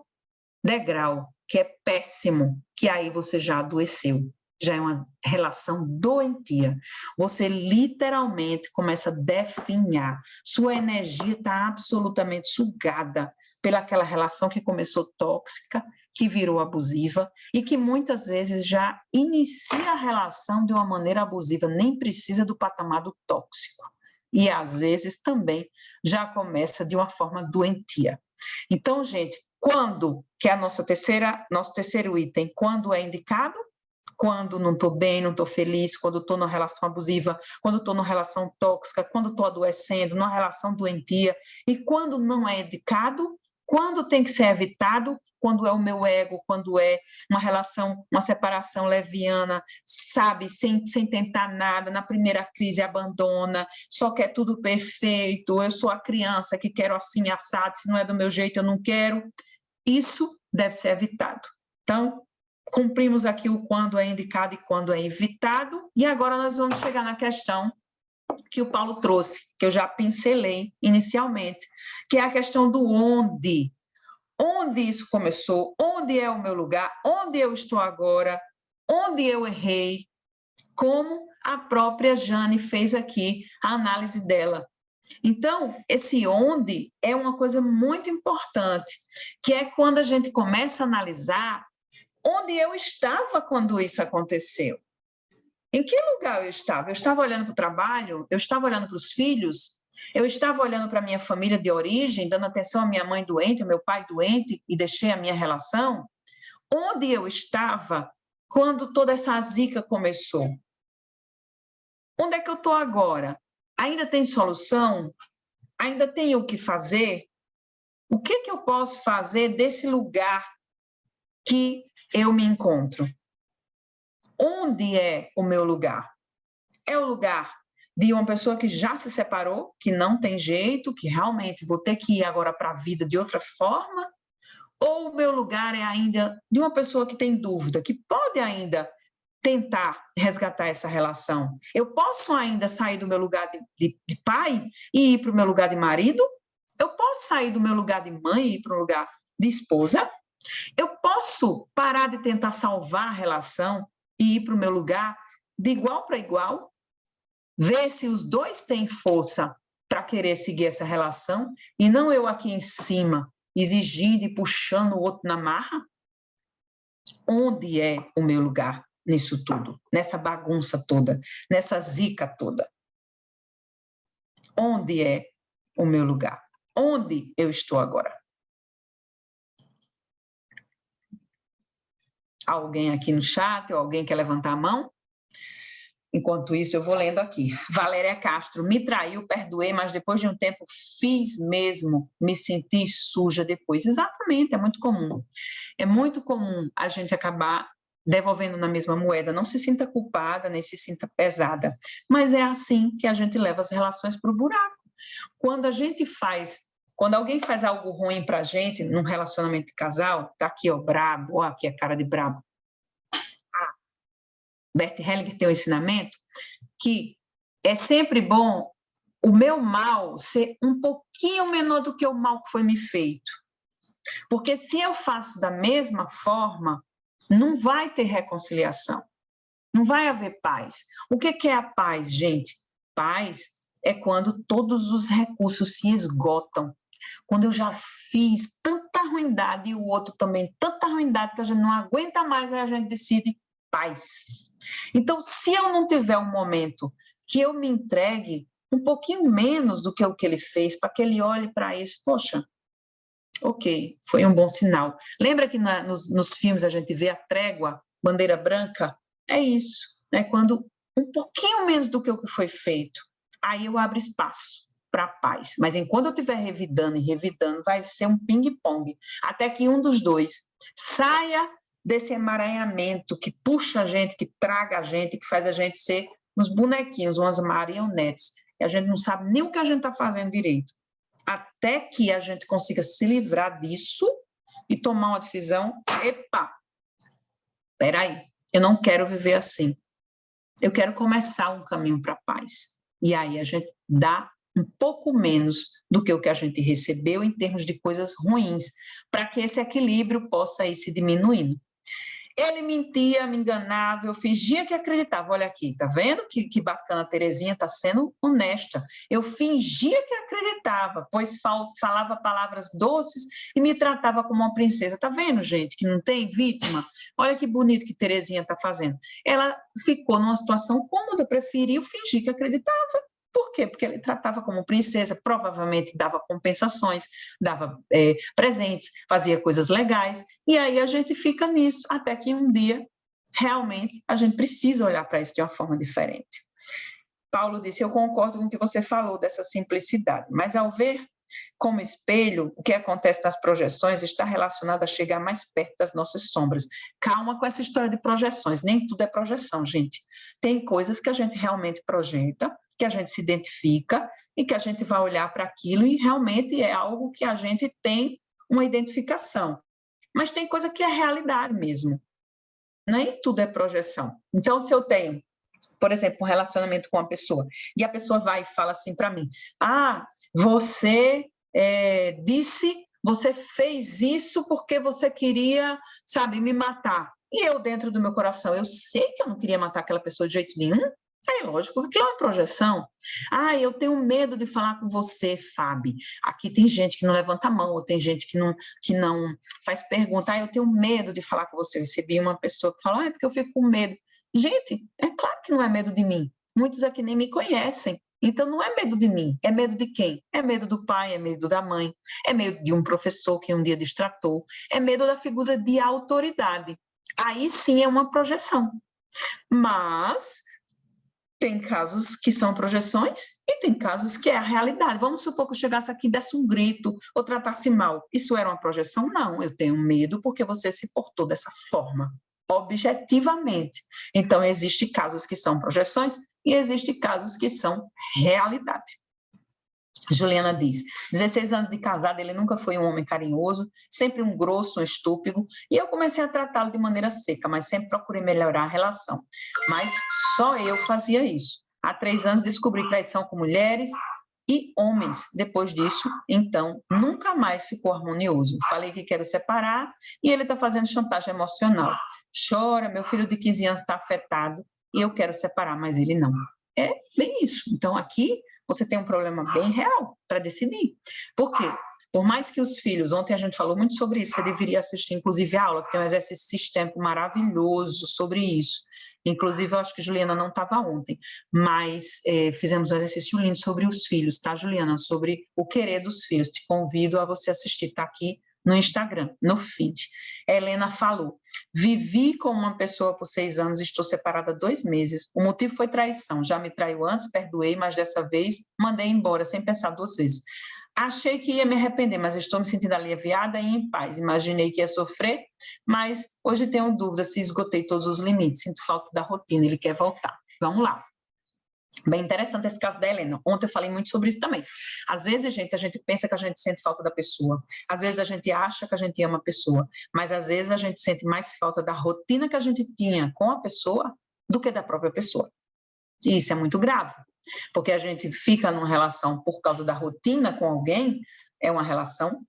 degrau, que é péssimo, que aí você já adoeceu. Já é uma relação doentia. Você literalmente começa a definhar. Sua energia está absolutamente sugada pelaquela relação que começou tóxica, que virou abusiva e que muitas vezes já inicia a relação de uma maneira abusiva, nem precisa do patamar do tóxico. E às vezes também já começa de uma forma doentia. Então, gente, quando, que é nosso terceiro item, quando é indicado? Quando não estou bem, não estou feliz, quando estou numa relação abusiva, quando estou numa relação tóxica, quando estou adoecendo, numa relação doentia. E quando não é indicado, quando tem que ser evitado, quando é o meu ego, quando é uma relação, uma separação leviana, sabe, sem tentar nada, na primeira crise abandona, só quer tudo perfeito, eu sou a criança que quero assim assado, se não é do meu jeito eu não quero. Isso deve ser evitado. Então, cumprimos aqui o quando é indicado e quando é evitado, e agora nós vamos chegar na questão que o Paulo trouxe, que eu já pincelei inicialmente, que é a questão do onde. Onde isso começou? Onde é o meu lugar? Onde eu estou agora? Onde eu errei? Como a própria Jane fez aqui a análise dela. Então, esse onde é uma coisa muito importante, que é quando a gente começa a analisar onde eu estava quando isso aconteceu. Em que lugar eu estava? Eu estava olhando para o trabalho? Eu estava olhando para os filhos? Eu estava olhando para a minha família de origem, dando atenção à minha mãe doente, ao meu pai doente, e deixei a minha relação? Onde eu estava quando toda essa zica começou? Onde é que eu estou agora? Ainda tem solução? Ainda tem o que fazer? O que que eu posso fazer desse lugar que eu me encontro? Onde é o meu lugar? É o lugar de uma pessoa que já se separou, que não tem jeito, que realmente vou ter que ir agora para a vida de outra forma? Ou o meu lugar é ainda de uma pessoa que tem dúvida, que pode ainda tentar resgatar essa relação? Eu posso ainda sair do meu lugar de pai e ir para o meu lugar de marido? Eu posso sair do meu lugar de mãe e ir para o lugar de esposa? Eu posso parar de tentar salvar a relação e ir para o meu lugar de igual para igual? Ver se os dois têm força para querer seguir essa relação e não eu aqui em cima exigindo e puxando o outro na marra? Onde é o meu lugar nisso tudo, nessa bagunça toda, nessa zica toda? Onde é o meu lugar? Onde eu estou agora? Alguém aqui no chat ou alguém quer levantar a mão? Enquanto isso, eu vou lendo aqui. Valéria Castro, me traiu, perdoei, mas depois de um tempo fiz mesmo, me senti suja depois. Exatamente, é muito comum. É muito comum a gente acabar devolvendo na mesma moeda. Não se sinta culpada, nem se sinta pesada. Mas é assim que a gente leva as relações para o buraco. Quando alguém faz algo ruim para a gente, num relacionamento de casal, tá aqui, ó, brabo, ó, aqui a cara de brabo. Bert Hellinger tem um ensinamento que é sempre bom o meu mal ser um pouquinho menor do que o mal que foi me feito. Porque se eu faço da mesma forma, não vai ter reconciliação. Não vai haver paz. O que é a paz, gente? Paz é quando todos os recursos se esgotam. Quando eu já fiz tanta ruindade e o outro também tanta ruindade que a gente não aguenta mais, aí a gente decide paz. Então, se eu não tiver um momento que eu me entregue um pouquinho menos do que o que ele fez, para que ele olhe para isso, poxa, ok, foi um bom sinal. Lembra que nos filmes a gente vê a trégua, bandeira branca? É isso, né? Quando um pouquinho menos do que o que foi feito, aí eu abro espaço para a paz. Mas enquanto eu estiver revidando e revidando, vai ser um ping-pong, até que um dos dois saia desse emaranhamento que puxa a gente, que traga a gente, que faz a gente ser uns bonequinhos, umas marionetes. E a gente não sabe nem o que a gente está fazendo direito. Até que a gente consiga se livrar disso e tomar uma decisão, epa, peraí, eu não quero viver assim. Eu quero começar um caminho para a paz. E aí a gente dá um pouco menos do que o que a gente recebeu em termos de coisas ruins, para que esse equilíbrio possa ir se diminuindo. Ele mentia, me enganava, eu fingia que acreditava. Olha aqui, tá vendo que bacana a Terezinha está sendo honesta. Eu fingia que acreditava, pois falava palavras doces e me tratava como uma princesa. Tá vendo, gente, que não tem vítima? Olha que bonito que Terezinha está fazendo. Ela ficou numa situação cômoda, preferiu fingir que acreditava. Por quê? Porque ele tratava como princesa, provavelmente dava compensações, dava presentes, fazia coisas legais, e aí a gente fica nisso, até que um dia, realmente, a gente precisa olhar para isso de uma forma diferente. Paulo disse, eu concordo com o que você falou dessa simplicidade, mas ao ver como espelho, o que acontece nas projeções está relacionado a chegar mais perto das nossas sombras. Calma com essa história de projeções, nem tudo é projeção, gente. Tem coisas que a gente realmente projeta, que a gente se identifica e que a gente vai olhar para aquilo e realmente é algo que a gente tem uma identificação. Mas tem coisa que é realidade mesmo. Nem tudo é projeção. Então, se eu tenho, por exemplo, um relacionamento com uma pessoa, e a pessoa vai e fala assim para mim, você você fez isso porque você queria, sabe, me matar. E eu, dentro do meu coração, eu sei que eu não queria matar aquela pessoa de jeito nenhum, É lógico que aquilo é uma projeção. Ah, eu tenho medo de falar com você, Fábio. Aqui tem gente que não levanta a mão, ou tem gente que não faz pergunta. Ah, eu tenho medo de falar com você. Eu recebi uma pessoa que falou, ah, é porque eu fico com medo. Gente, é claro que não é medo de mim. Muitos aqui nem me conhecem. Então, não é medo de mim. É medo de quem? É medo do pai, é medo da mãe, é medo de um professor que um dia distratou, é medo da figura de autoridade. Aí sim é uma projeção. Mas tem casos que são projeções e tem casos que é a realidade. Vamos supor que eu chegasse aqui e desse um grito ou tratasse mal. Isso era uma projeção? Não, eu tenho medo porque você se portou dessa forma, objetivamente. Então, existem casos que são projeções e existem casos que são realidade. Juliana diz, 16 anos de casada, ele nunca foi um homem carinhoso, sempre um grosso, um estúpido, e eu comecei a tratá-lo de maneira seca, mas sempre procurei melhorar a relação. Mas só eu fazia isso. Há 3 anos descobri traição com mulheres e homens. Depois disso, então, nunca mais ficou harmonioso. Falei que quero separar e ele está fazendo chantagem emocional. Chora, meu filho de 15 anos está afetado e eu quero separar, mas ele não. É bem isso. Então, aqui você tem um problema bem real para decidir. Por quê? Por mais que os filhos, ontem a gente falou muito sobre isso, você deveria assistir, inclusive, a aula, que tem um exercício sistêmico maravilhoso sobre isso. Inclusive, eu acho que Juliana não estava ontem, mas fizemos um exercício lindo sobre os filhos, tá, Juliana? Sobre o querer dos filhos. Te convido a você assistir, tá aqui no Instagram, no feed. A Helena falou, vivi com uma pessoa por 6 anos, estou separada há 2 meses. O motivo foi traição. Já me traiu antes, perdoei, mas dessa vez mandei embora, sem pensar 2 vezes. Achei que ia me arrepender, mas estou me sentindo aliviada e em paz. Imaginei que ia sofrer, mas hoje tenho dúvida se esgotei todos os limites. Sinto falta da rotina, ele quer voltar. Vamos lá. Bem interessante esse caso da Helena. Ontem eu falei muito sobre isso também. Às vezes, gente, a gente pensa que a gente sente falta da pessoa. Às vezes a gente acha que a gente ama a pessoa. Mas às vezes a gente sente mais falta da rotina que a gente tinha com a pessoa do que da própria pessoa. E isso é muito grave. Porque a gente fica numa relação por causa da rotina com alguém, é uma relação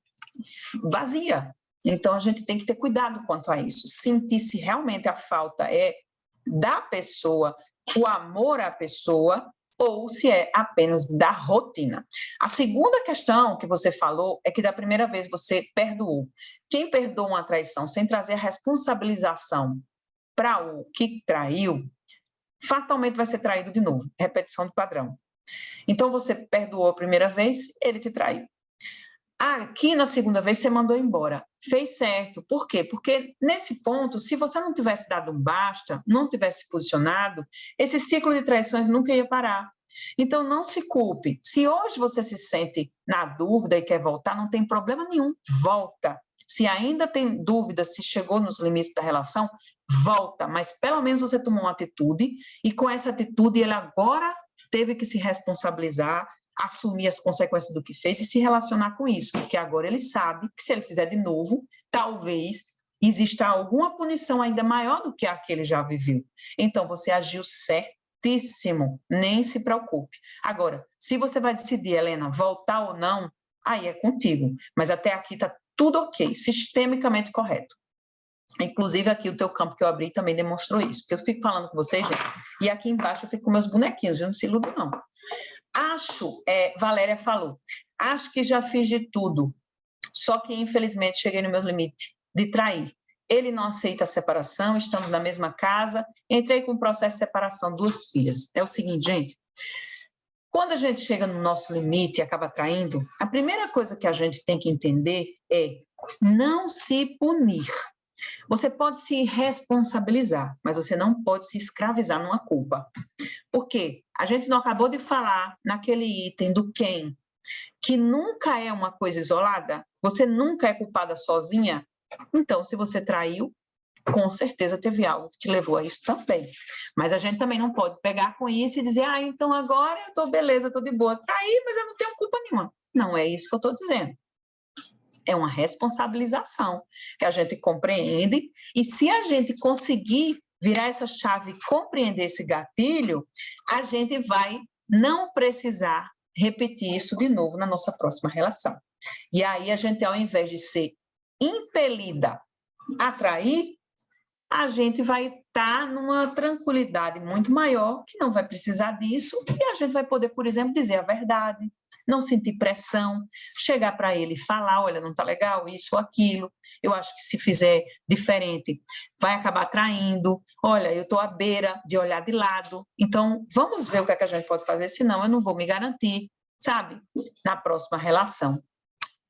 vazia. Então a gente tem que ter cuidado quanto a isso. Sentir se realmente a falta é da pessoa, o amor à pessoa, ou se é apenas da rotina. A segunda questão que você falou é que da primeira vez você perdoou. Quem perdoa uma traição sem trazer a responsabilização para o que traiu, fatalmente vai ser traído de novo. Repetição do padrão. Então você perdoou a primeira vez, ele te traiu. Aqui na segunda vez você mandou embora. Fez certo. Por quê? Porque nesse ponto, se você não tivesse dado um basta, não tivesse se posicionado, esse ciclo de traições nunca ia parar. Então não se culpe. Se hoje você se sente na dúvida e quer voltar, não tem problema nenhum. Volta. Se ainda tem dúvida se chegou nos limites da relação, volta. Mas pelo menos você tomou uma atitude e com essa atitude ele agora teve que se responsabilizar, assumir as consequências do que fez e se relacionar com isso, porque agora ele sabe que se ele fizer de novo, talvez exista alguma punição ainda maior do que a que ele já viveu. Então, você agiu certíssimo, nem se preocupe. Agora, se você vai decidir, Helena, voltar ou não, aí é contigo, mas até aqui está tudo ok, sistemicamente correto. Inclusive, aqui o teu campo que eu abri também demonstrou isso, porque eu fico falando com vocês, gente, e aqui embaixo eu fico com meus bonequinhos, eu não se iludo, não. Valéria falou, acho que já fiz de tudo, só que infelizmente cheguei no meu limite de trair. Ele não aceita a separação, estamos na mesma casa, entrei com o processo de separação, 2 filhas. É o seguinte, gente, quando a gente chega no nosso limite e acaba traindo, a primeira coisa que a gente tem que entender é não se punir. Você pode se responsabilizar, mas você não pode se escravizar numa culpa. Por quê? A gente não acabou de falar naquele item do quem, que nunca é uma coisa isolada, você nunca é culpada sozinha, então se você traiu, com certeza teve algo que te levou a isso também. Mas a gente também não pode pegar com isso e dizer, então agora eu estou beleza, estou de boa, traí, mas eu não tenho culpa nenhuma. Não é isso que eu estou dizendo. É uma responsabilização que a gente compreende, e se a gente conseguir virar essa chave e compreender esse gatilho, a gente vai não precisar repetir isso de novo na nossa próxima relação. E aí a gente, ao invés de ser impelida a trair, a gente vai está numa tranquilidade muito maior, que não vai precisar disso, e a gente vai poder, por exemplo, dizer a verdade, não sentir pressão, chegar para ele e falar, olha, não está legal isso ou aquilo, eu acho que se fizer diferente, vai acabar traindo, olha, eu estou à beira de olhar de lado, então vamos ver o que é que a gente pode fazer, senão eu não vou me garantir, sabe, na próxima relação.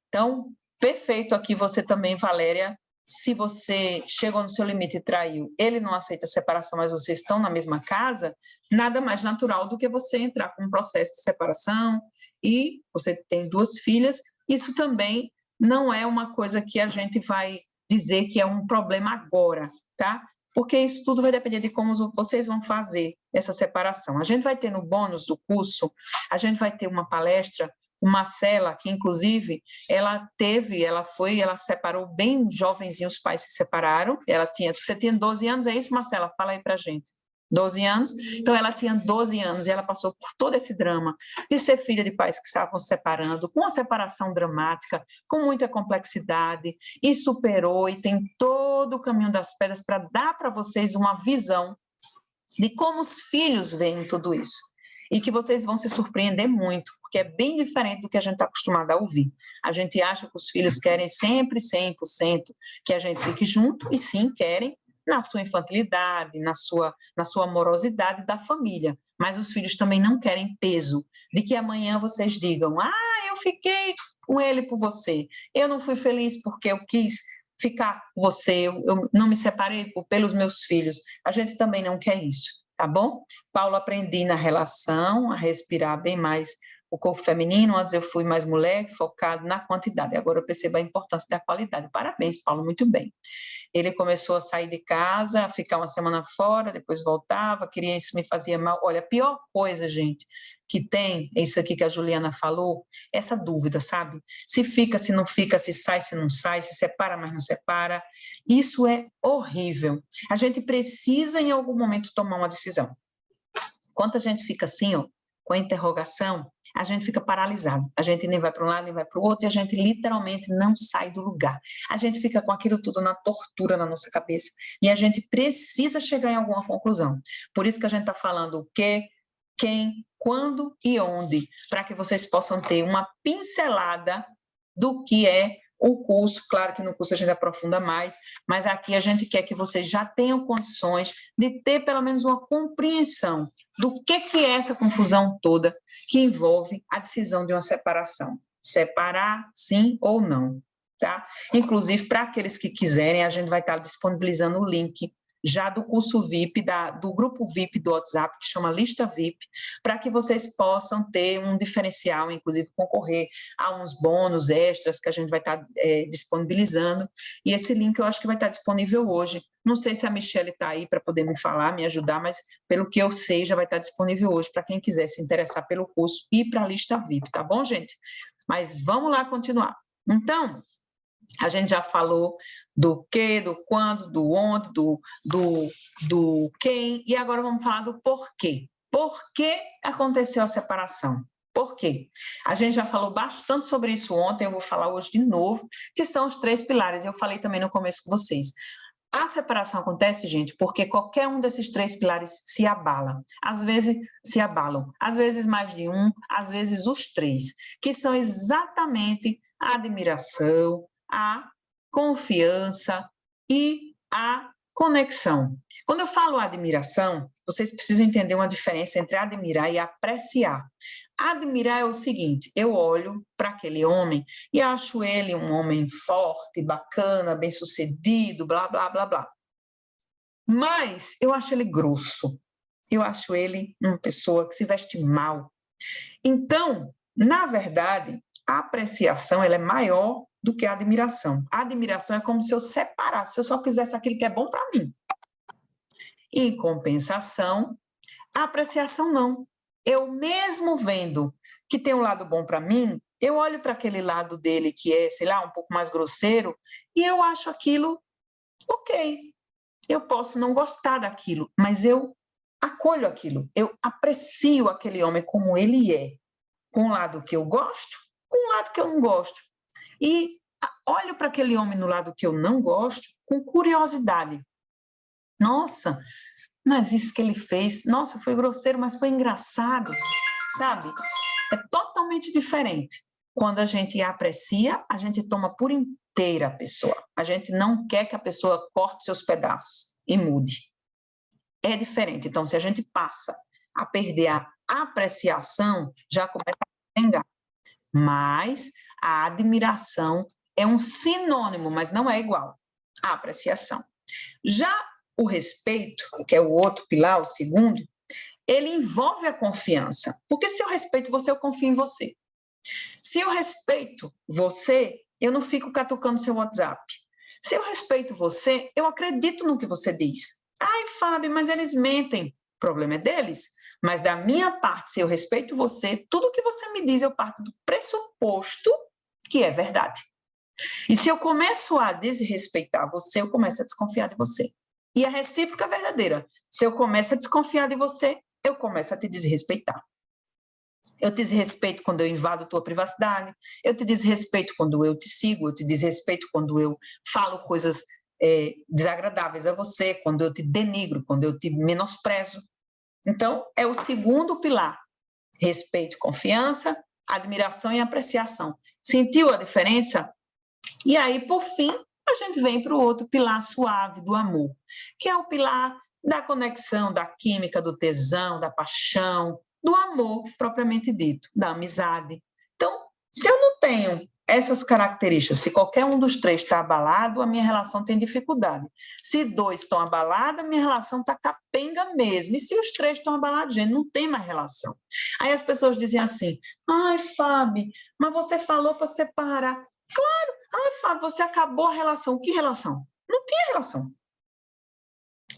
Então, perfeito aqui você também, Valéria. Se você chegou no seu limite e traiu, ele não aceita a separação, mas vocês estão na mesma casa, nada mais natural do que você entrar com um processo de separação e você tem 2 filhas, isso também não é uma coisa que a gente vai dizer que é um problema agora, tá? Porque isso tudo vai depender de como vocês vão fazer essa separação. A gente vai ter no bônus do curso, a gente vai ter uma palestra, o Marcela, que inclusive ela separou bem jovenzinho, os pais se separaram, você tinha 12 anos, é isso, Marcela? Fala aí pra gente. 12 anos, então ela tinha 12 anos e ela passou por todo esse drama de ser filha de pais que estavam se separando, com uma separação dramática, com muita complexidade, e superou, e tem todo o caminho das pedras para dar para vocês uma visão de como os filhos veem tudo isso. E que vocês vão se surpreender muito, porque é bem diferente do que a gente está acostumado a ouvir. A gente acha que os filhos querem sempre 100% que a gente fique junto, e sim, querem, na sua infantilidade, na sua amorosidade da família. Mas os filhos também não querem peso, de que amanhã vocês digam, eu fiquei com ele por você, eu não fui feliz porque eu quis ficar com você, eu não me separei pelos meus filhos. A gente também não quer isso. Tá bom? Paulo, aprendi na relação a respirar bem mais o corpo feminino. Antes eu fui mais mulher, focado na quantidade. Agora eu percebo a importância da qualidade. Parabéns, Paulo, muito bem. Ele começou a sair de casa, a ficar uma semana fora, depois voltava, queria isso, me fazia mal. Olha, a pior coisa, gente, que tem, é isso aqui que a Juliana falou, essa dúvida, sabe? Se fica, se não fica, se sai, se não sai, se separa, mas não separa. Isso é horrível. A gente precisa, em algum momento, tomar uma decisão. Quando a gente fica assim, ó, com a interrogação, a gente fica paralisado. A gente nem vai para um lado, nem vai para o outro, e a gente literalmente não sai do lugar. A gente fica com aquilo tudo na tortura na nossa cabeça, e a gente precisa chegar em alguma conclusão. Por isso que a gente está falando o quê, quem, quando e onde, para que vocês possam ter uma pincelada do que é o curso. Claro que no curso a gente aprofunda mais, mas aqui a gente quer que vocês já tenham condições de ter pelo menos uma compreensão do que é essa confusão toda que envolve a decisão de uma separação. Separar, sim ou não, tá? Inclusive, para aqueles que quiserem, a gente vai estar disponibilizando o link já do curso VIP, do grupo VIP do WhatsApp, que chama Lista VIP, para que vocês possam ter um diferencial, inclusive concorrer a uns bônus extras que a gente vai estar disponibilizando, e esse link eu acho que vai estar disponível hoje. Não sei se a Michelle está aí para poder me falar, me ajudar, mas pelo que eu sei, já vai estar disponível hoje para quem quiser se interessar pelo curso e para a Lista VIP, tá bom, gente? Mas vamos lá continuar. Então, a gente já falou do que, do quando, do onde, do quem, e agora vamos falar do porquê. Por que aconteceu a separação? Por quê? A gente já falou bastante sobre isso ontem, eu vou falar hoje de novo, que são os 3 pilares. Eu falei também no começo com vocês. A separação acontece, gente, porque qualquer um desses 3 pilares se abala. Às vezes se abalam, às vezes mais de um, às vezes os 3, que são exatamente a admiração, a confiança e a conexão. Quando eu falo admiração, vocês precisam entender uma diferença entre admirar e apreciar. Admirar é o seguinte, eu olho para aquele homem e acho ele um homem forte, bacana, bem-sucedido, blá, blá, blá, blá. Mas eu acho ele grosso, eu acho ele uma pessoa que se veste mal. Então, na verdade, a apreciação ela é maior do que a admiração. A admiração é como se eu separasse, se eu só quisesse aquilo que é bom para mim. Em compensação, a apreciação não. Eu mesmo vendo que tem um lado bom para mim, eu olho para aquele lado dele que é, sei lá, um pouco mais grosseiro, e eu acho aquilo ok. Eu posso não gostar daquilo, mas eu acolho aquilo. Eu aprecio aquele homem como ele é. Com um lado que eu gosto, com um lado que eu não gosto. E olho para aquele homem no lado que eu não gosto com curiosidade. Nossa, mas isso que ele fez, nossa, foi grosseiro, mas foi engraçado, sabe? É totalmente diferente. Quando a gente aprecia, a gente toma por inteira a pessoa. A gente não quer que a pessoa corte seus pedaços e mude. É diferente. Então, se a gente passa a perder a apreciação, já começa a enganar. Mas a admiração é um sinônimo, mas não é igual à apreciação. Já o respeito, que é o outro pilar, o segundo, ele envolve a confiança. Porque se eu respeito você, eu confio em você. Se eu respeito você, eu não fico catucando seu WhatsApp. Se eu respeito você, eu acredito no que você diz. Ai, Fábio, mas eles mentem. O problema é deles. Mas da minha parte, se eu respeito você, tudo que você me diz, eu parto do pressuposto que é verdade. E se eu começo a desrespeitar você, eu começo a desconfiar de você. E a recíproca é verdadeira. Se eu começo a desconfiar de você, eu começo a te desrespeitar. Eu te desrespeito quando eu invado tua privacidade, eu te desrespeito quando eu te sigo, eu te desrespeito quando eu falo coisas desagradáveis a você, quando eu te denigro, quando eu te menosprezo. Então, é o segundo pilar. Respeito, confiança, admiração e apreciação. Sentiu a diferença? E aí, por fim, a gente vem para o outro pilar suave do amor, que é o pilar da conexão, da química, do tesão, da paixão, do amor propriamente dito, da amizade. Então, se eu não tenho essas características, se qualquer um dos três está abalado, a minha relação tem dificuldade. Se dois estão abalados, a minha relação está capenga mesmo. E se os três estão abalados, gente, não tem mais relação. Aí as pessoas dizem assim, ai, Fábio, mas você falou para separar. Claro, ai, Fábio, você acabou a relação. Que relação? Não tinha relação.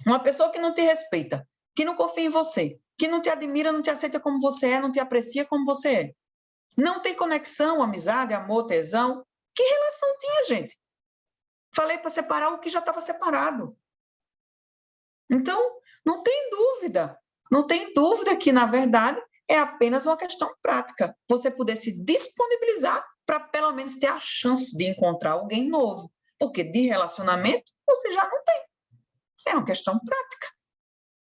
Uma pessoa que não te respeita, que não confia em você, que não te admira, não te aceita como você é, não te aprecia como você é. Não tem conexão, amizade, amor, tesão. Que relação tinha, gente? Falei para separar o que já estava separado. Então, não tem dúvida. Não tem dúvida que, na verdade, é apenas uma questão prática. Você poder se disponibilizar para, pelo menos, ter a chance de encontrar alguém novo. Porque de relacionamento, você já não tem. É uma questão prática.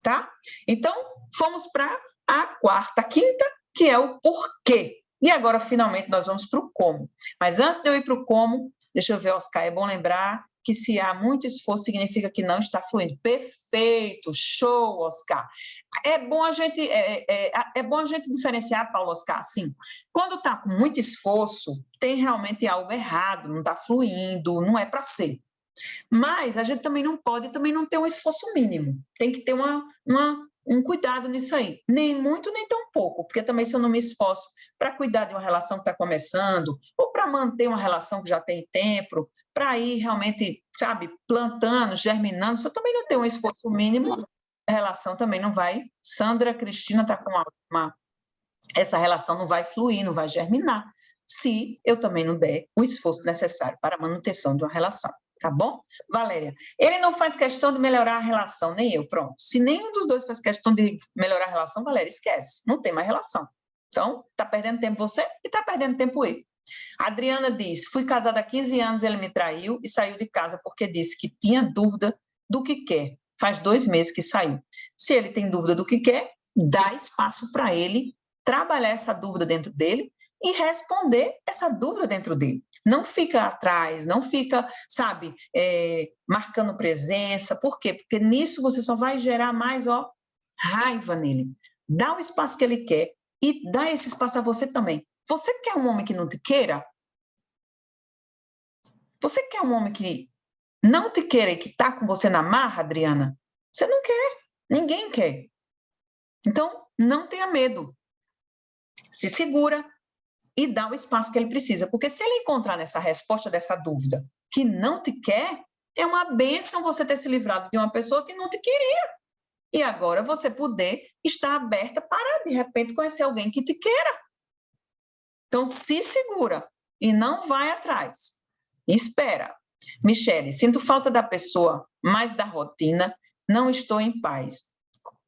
Tá? Então, fomos para a quarta, quinta, que é o porquê. E agora, finalmente, nós vamos para o como. Mas antes de eu ir para o como, deixa eu ver, Oscar, é bom lembrar que se há muito esforço, significa que não está fluindo. Perfeito, show, Oscar. É bom a gente diferenciar, Paulo Oscar, assim, quando está com muito esforço, tem realmente algo errado, não está fluindo, não é para ser. Mas a gente também não pode também não ter um esforço mínimo. Tem que ter um cuidado nisso aí. Nem muito, nem tão pouco. Porque também se eu não me esforço para cuidar de uma relação que está começando, ou para manter uma relação que já tem tempo, para ir realmente, sabe, plantando, germinando, se eu também não tenho um esforço mínimo, a relação também não vai. Sandra Cristina está com essa relação não vai fluir, não vai germinar, se eu também não der o esforço necessário para a manutenção de uma relação. Tá bom? Valéria, ele não faz questão de melhorar a relação, nem eu, pronto. Se nenhum dos dois faz questão de melhorar a relação, Valéria, esquece, não tem mais relação. Então, tá perdendo tempo você e tá perdendo tempo ele. A Adriana diz, fui casada há 15 anos, ele me traiu e saiu de casa porque disse que tinha dúvida do que quer. Faz 2 meses que saiu. Se ele tem dúvida do que quer, dá espaço para ele trabalhar essa dúvida dentro dele e responder essa dúvida dentro dele. Não fica atrás, não fica, sabe, marcando presença. Por quê? Porque nisso você só vai gerar mais, raiva nele. Dá o espaço que ele quer e dá esse espaço a você também. Você quer um homem que não te queira? Você quer um homem que não te queira e que está com você na marra, Adriana? Você não quer. Ninguém quer. Então, não tenha medo. Se segura e dá o espaço que ele precisa. Porque se ele encontrar nessa resposta dessa dúvida que não te quer, é uma bênção você ter se livrado de uma pessoa que não te queria. E agora você poder estar aberta para, de repente, conhecer alguém que te queira. Então, se segura e não vai atrás. Espera. Michele, sinto falta da pessoa, mas da rotina, não estou em paz.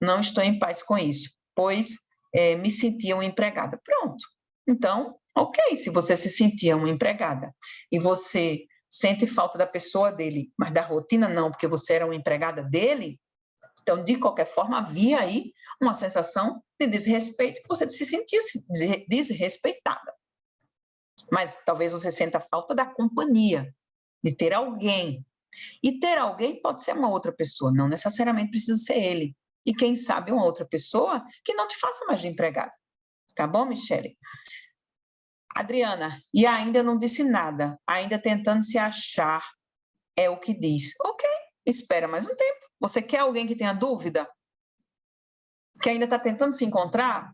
Não estou em paz com isso, pois me sentia uma empregada. Pronto. Então, ok, se você se sentia uma empregada e você sente falta da pessoa dele, mas da rotina não, porque você era uma empregada dele, Então, de qualquer forma, havia aí uma sensação de desrespeito, que você se sentisse desrespeitada. Mas talvez você sinta falta da companhia, de ter alguém. E ter alguém pode ser uma outra pessoa, não necessariamente precisa ser ele. E quem sabe uma outra pessoa que não te faça mais de empregada. Tá bom, Michele? Adriana, e ainda não disse nada, ainda tentando se achar, é o que diz. Ok, espera mais um tempo. Você quer alguém que tenha dúvida? Que ainda está tentando se encontrar?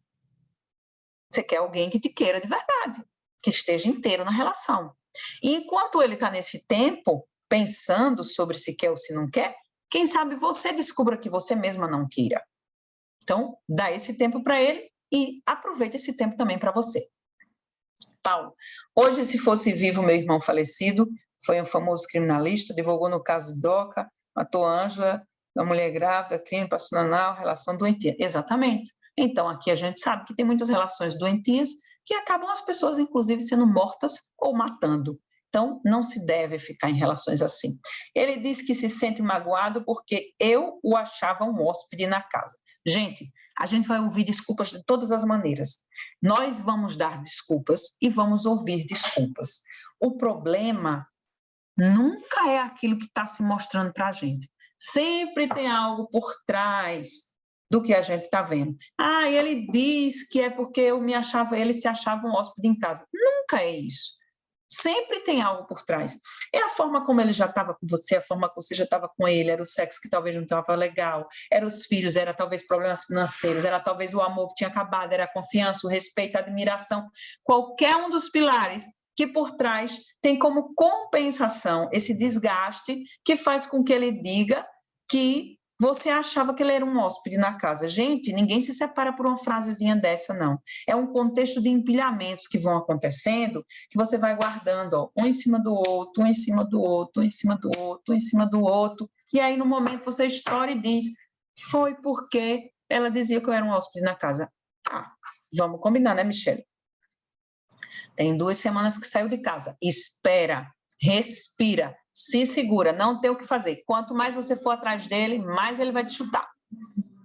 Você quer alguém que te queira de verdade, que esteja inteiro na relação. E enquanto ele está nesse tempo, pensando sobre se quer ou se não quer, quem sabe você descubra que você mesma não queira. Então, dá esse tempo para ele e aproveita esse tempo também para você. Paulo, hoje, se fosse vivo meu irmão falecido, foi um famoso criminalista, divulgou no caso Doca, matou Ângela, uma mulher grávida, crime passional, relação doentia. Exatamente. Então, aqui a gente sabe que tem muitas relações doentias que acabam as pessoas, inclusive, sendo mortas ou matando. Então, não se deve ficar em relações assim. Ele disse que se sente magoado porque eu o achava um hóspede na casa. Gente, a gente vai ouvir desculpas de todas as maneiras. Nós vamos dar desculpas e vamos ouvir desculpas. O problema nunca é aquilo que está se mostrando para a gente. Sempre tem algo por trás do que a gente está vendo. Ah, ele diz que é porque ele se achava um hóspede em casa. Nunca é isso. Sempre tem algo por trás. É a forma como ele já estava com você, a forma como você já estava com ele, era o sexo que talvez não estava legal, eram os filhos, era talvez problemas financeiros, era talvez o amor que tinha acabado, era a confiança, o respeito, a admiração. Qualquer um dos pilares que por trás tem como compensação esse desgaste que faz com que ele diga que você achava que ele era um hóspede na casa. Gente, ninguém se separa por uma frasezinha dessa, não. É um contexto de empilhamentos que vão acontecendo, que você vai guardando, ó, um em cima do outro, um em cima do outro, um em cima do outro, um em cima do outro, e aí no momento você estoura e diz, foi porque ela dizia que eu era um hóspede na casa. Ah, vamos combinar, né, Michele? Tem 2 semanas que saiu de casa. Espera, respira, se segura, não tem o que fazer. Quanto mais você for atrás dele, mais ele vai te chutar.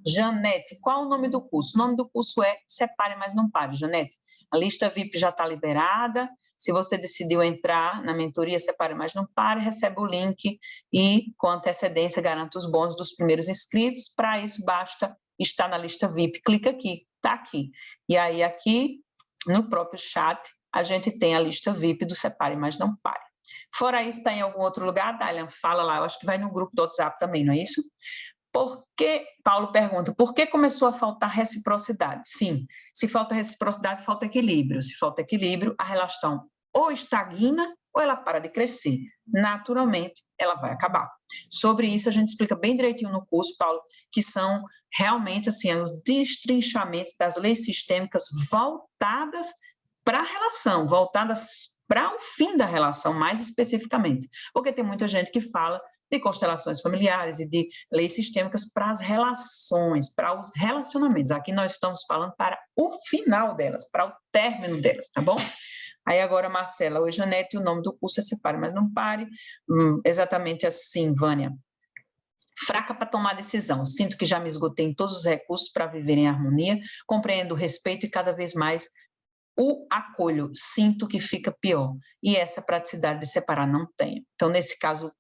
Janete, qual o nome do curso? O nome do curso é Separe, mas não pare, Janete. A lista VIP já está liberada. Se você decidiu entrar na mentoria Separe, mas não pare, recebe o link e, com antecedência, garanta os bônus dos primeiros inscritos. Para isso, basta estar na lista VIP. Clica aqui, está aqui. E aí, aqui, no próprio chat, a gente tem a lista VIP do Separe, mas não pare. Fora isso, está em algum outro lugar, Dalian? Fala lá, eu acho que vai no grupo do WhatsApp também, não é isso? Paulo pergunta, por que começou a faltar reciprocidade? Sim, se falta reciprocidade, falta equilíbrio. Se falta equilíbrio, a relação ou estagna ou ela para de crescer. Naturalmente, ela vai acabar. Sobre isso, a gente explica bem direitinho no curso, Paulo, que são realmente assim, os destrinchamentos das leis sistêmicas voltadas para a relação, voltadas para o fim da relação, mais especificamente. Porque tem muita gente que fala de constelações familiares e de leis sistêmicas para as relações, para os relacionamentos. Aqui nós estamos falando para o final delas, para o término delas, tá bom? Aí agora, Marcela, oi, Janete, o nome do curso é Separe, mas não pare. Exatamente assim, Vânia. Fraca para tomar decisão. Sinto que já me esgotei em todos os recursos para viver em harmonia, compreendo o respeito e cada vez mais o acolho. Sinto que fica pior. E essa praticidade de separar não tenho. Então, nesse caso,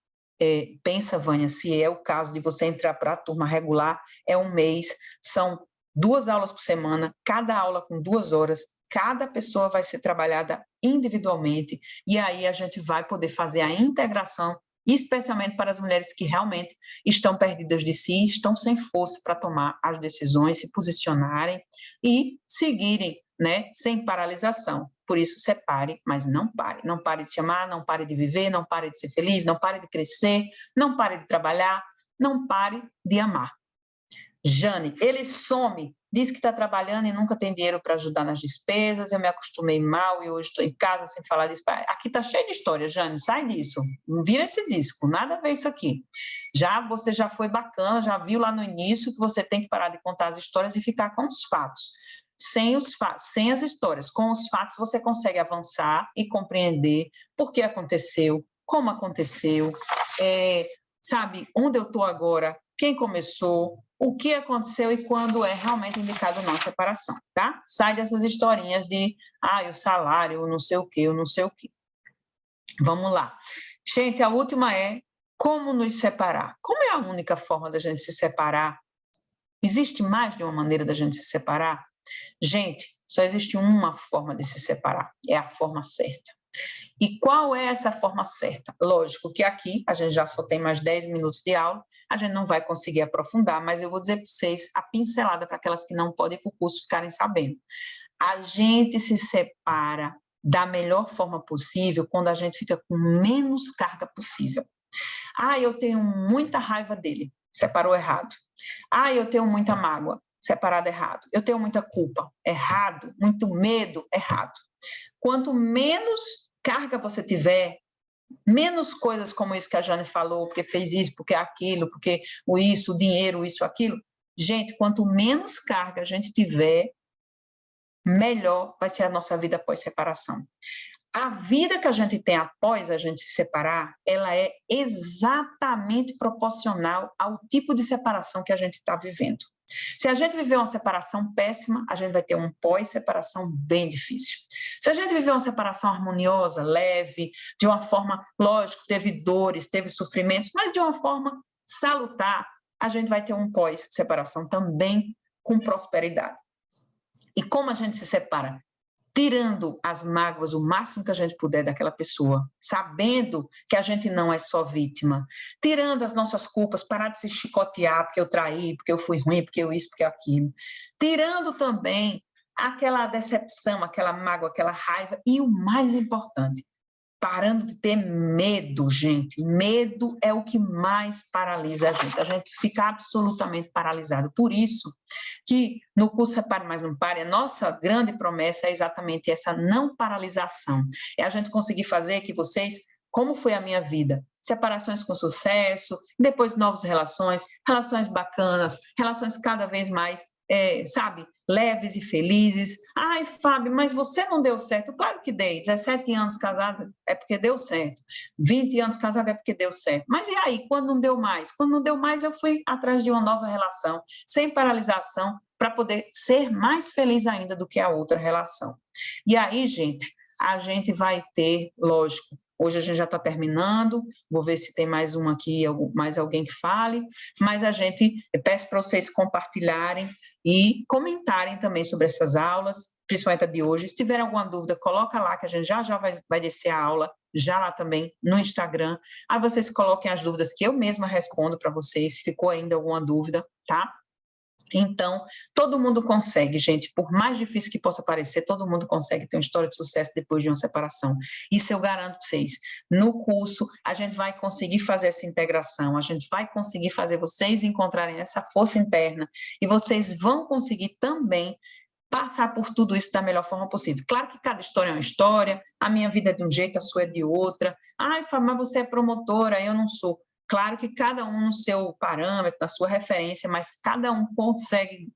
pensa, Vânia, se é o caso de você entrar para a turma regular, é um mês, são 2 aulas por semana, cada aula com 2 horas, cada pessoa vai ser trabalhada individualmente, e aí a gente vai poder fazer a integração, especialmente para as mulheres que realmente estão perdidas de si, estão sem força para tomar as decisões, se posicionarem e seguirem, né, sem paralisação. Por isso, separe, mas não pare. Não pare de se amar, não pare de viver, não pare de ser feliz, não pare de crescer, não pare de trabalhar, não pare de amar. Jane, ele some, diz que está trabalhando e nunca tem dinheiro para ajudar nas despesas, eu me acostumei mal e hoje estou em casa sem falar disso. Aqui está cheio de história, Jane, sai disso. Não vira esse disco, nada a ver isso aqui. Você já foi bacana, já viu lá no início que você tem que parar de contar as histórias e ficar com os fatos. Sem as histórias, com os fatos você consegue avançar e compreender por que aconteceu, como aconteceu, sabe, onde eu estou agora quem começou, o que aconteceu e quando é realmente indicado não separação, tá? Sai dessas historinhas de, o salário, o não sei o quê, o não sei o quê. Vamos lá. Gente, a última é como nos separar. Como é a única forma da gente se separar? Existe mais de uma maneira da gente se separar? Gente, só existe uma forma de se separar, é a forma certa. E qual é essa forma certa? Lógico que aqui a gente já só tem mais 10 minutos de aula, a gente não vai conseguir aprofundar, mas eu vou dizer para vocês a pincelada para aquelas que não podem ir para o curso ficarem sabendo. A gente se separa da melhor forma possível quando a gente fica com menos carga possível. Eu tenho muita raiva dele, separou errado. Eu tenho muita mágoa, separado errado. Eu tenho muita culpa, errado. Muito medo, errado. Quanto menos carga você tiver, menos coisas como isso que a Jane falou, porque fez isso, porque aquilo, porque o dinheiro, isso, aquilo. Gente, quanto menos carga a gente tiver, melhor vai ser a nossa vida após separação. A vida que a gente tem após a gente se separar, ela é exatamente proporcional ao tipo de separação que a gente está vivendo. Se a gente viver uma separação péssima, a gente vai ter um pós-separação bem difícil. Se a gente viver uma separação harmoniosa, leve, de uma forma, lógico, teve dores, teve sofrimentos, mas de uma forma salutar, a gente vai ter um pós-separação também com prosperidade. E como a gente se separa? Tirando as mágoas o máximo que a gente puder daquela pessoa, sabendo que a gente não é só vítima, tirando as nossas culpas, parar de se chicotear porque eu traí, porque eu fui ruim, porque eu isso, porque aquilo, tirando também aquela decepção, aquela mágoa, aquela raiva e o mais importante, parando de ter medo, gente. Medo é o que mais paralisa a gente fica absolutamente paralisado. Por isso que no curso Separe Mas Não Pare, a nossa grande promessa é exatamente essa não paralisação. É a gente conseguir fazer que vocês, como foi a minha vida, separações com sucesso, depois novas relações bacanas, relações cada vez mais, leves e felizes. Fábio, mas você não deu certo. Claro que dei. 17 anos casada é porque deu certo. 20 anos casada é porque deu certo. Mas e aí, quando não deu mais? Quando não deu mais, eu fui atrás de uma nova relação, sem paralisação, para poder ser mais feliz ainda do que a outra relação. E aí, gente, a gente vai ter, lógico, hoje a gente já está terminando, vou ver se tem mais uma aqui, mais alguém que fale, mas eu peço para vocês compartilharem e comentarem também sobre essas aulas, principalmente a de hoje. Se tiver alguma dúvida, coloca lá, que a gente já vai descer a aula, já lá também no Instagram. Aí vocês coloquem as dúvidas que eu mesma respondo para vocês, se ficou ainda alguma dúvida, tá? Então, todo mundo consegue, gente, por mais difícil que possa parecer, todo mundo consegue ter uma história de sucesso depois de uma separação. Isso eu garanto para vocês. No curso, a gente vai conseguir fazer essa integração, a gente vai conseguir fazer vocês encontrarem essa força interna e vocês vão conseguir também passar por tudo isso da melhor forma possível. Claro que cada história é uma história, a minha vida é de um jeito, a sua é de outra. Fábio, mas você é promotora, eu não sou. Claro que cada um no seu parâmetro, na sua referência, mas cada um consegue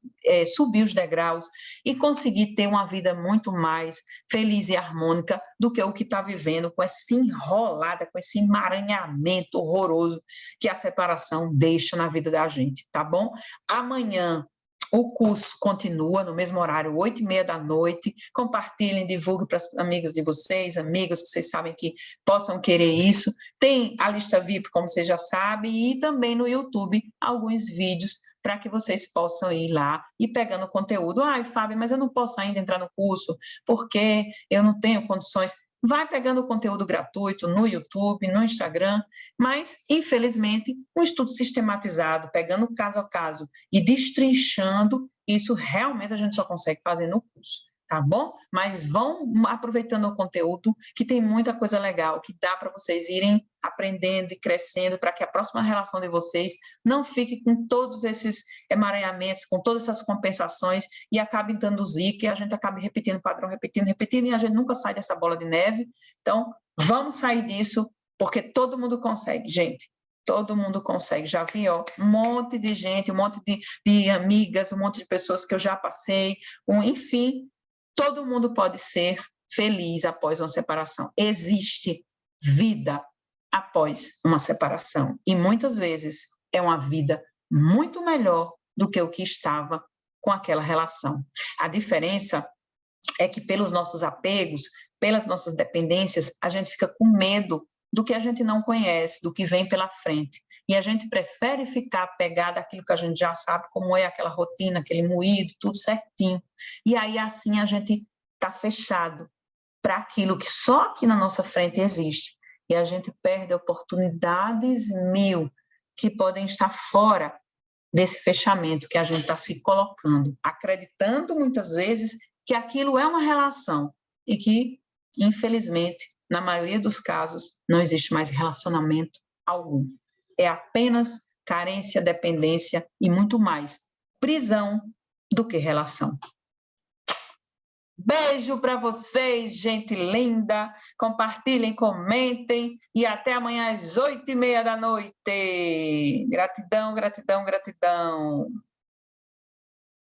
subir os degraus e conseguir ter uma vida muito mais feliz e harmônica do que o que está vivendo com essa enrolada, com esse emaranhamento horroroso que a separação deixa na vida da gente, tá bom? Amanhã o curso continua no mesmo horário, 8h30 da noite. Compartilhem, divulguem para as amigas de vocês, amigos que vocês sabem que possam querer isso. Tem a lista VIP, como vocês já sabem, e também no YouTube alguns vídeos para que vocês possam ir lá e pegando conteúdo. Fábio, mas eu não posso ainda entrar no curso porque eu não tenho condições. Vai pegando o conteúdo gratuito no YouTube, no Instagram, mas, infelizmente, um estudo sistematizado, pegando caso a caso e destrinchando, isso realmente a gente só consegue fazer no curso, tá bom? Mas vão aproveitando o conteúdo, que tem muita coisa legal, que dá para vocês irem aprendendo e crescendo, para que a próxima relação de vocês não fique com todos esses emaranhamentos, com todas essas compensações, e acabe dando zica, e a gente acabe repetindo o padrão, repetindo, e a gente nunca sai dessa bola de neve. Então, vamos sair disso, porque todo mundo consegue, gente. Todo mundo consegue. Já vi, um monte de gente, um monte de amigas, um monte de pessoas que eu já passei, enfim, todo mundo pode ser feliz após uma separação. Existe vida após uma separação. E muitas vezes é uma vida muito melhor do que o que estava com aquela relação. A diferença é que pelos nossos apegos, pelas nossas dependências, a gente fica com medo do que a gente não conhece, do que vem pela frente. E a gente prefere ficar apegado àquilo que a gente já sabe, como é aquela rotina, aquele moído, tudo certinho. E aí, assim, a gente está fechado para aquilo que só aqui na nossa frente existe. E a gente perde oportunidades mil que podem estar fora desse fechamento que a gente está se colocando, acreditando muitas vezes que aquilo é uma relação e que, infelizmente, na maioria dos casos, não existe mais relacionamento algum. É apenas carência, dependência e muito mais prisão do que relação. Beijo para vocês, gente linda. Compartilhem, comentem e até amanhã às 8h30 da noite. Gratidão, gratidão, gratidão.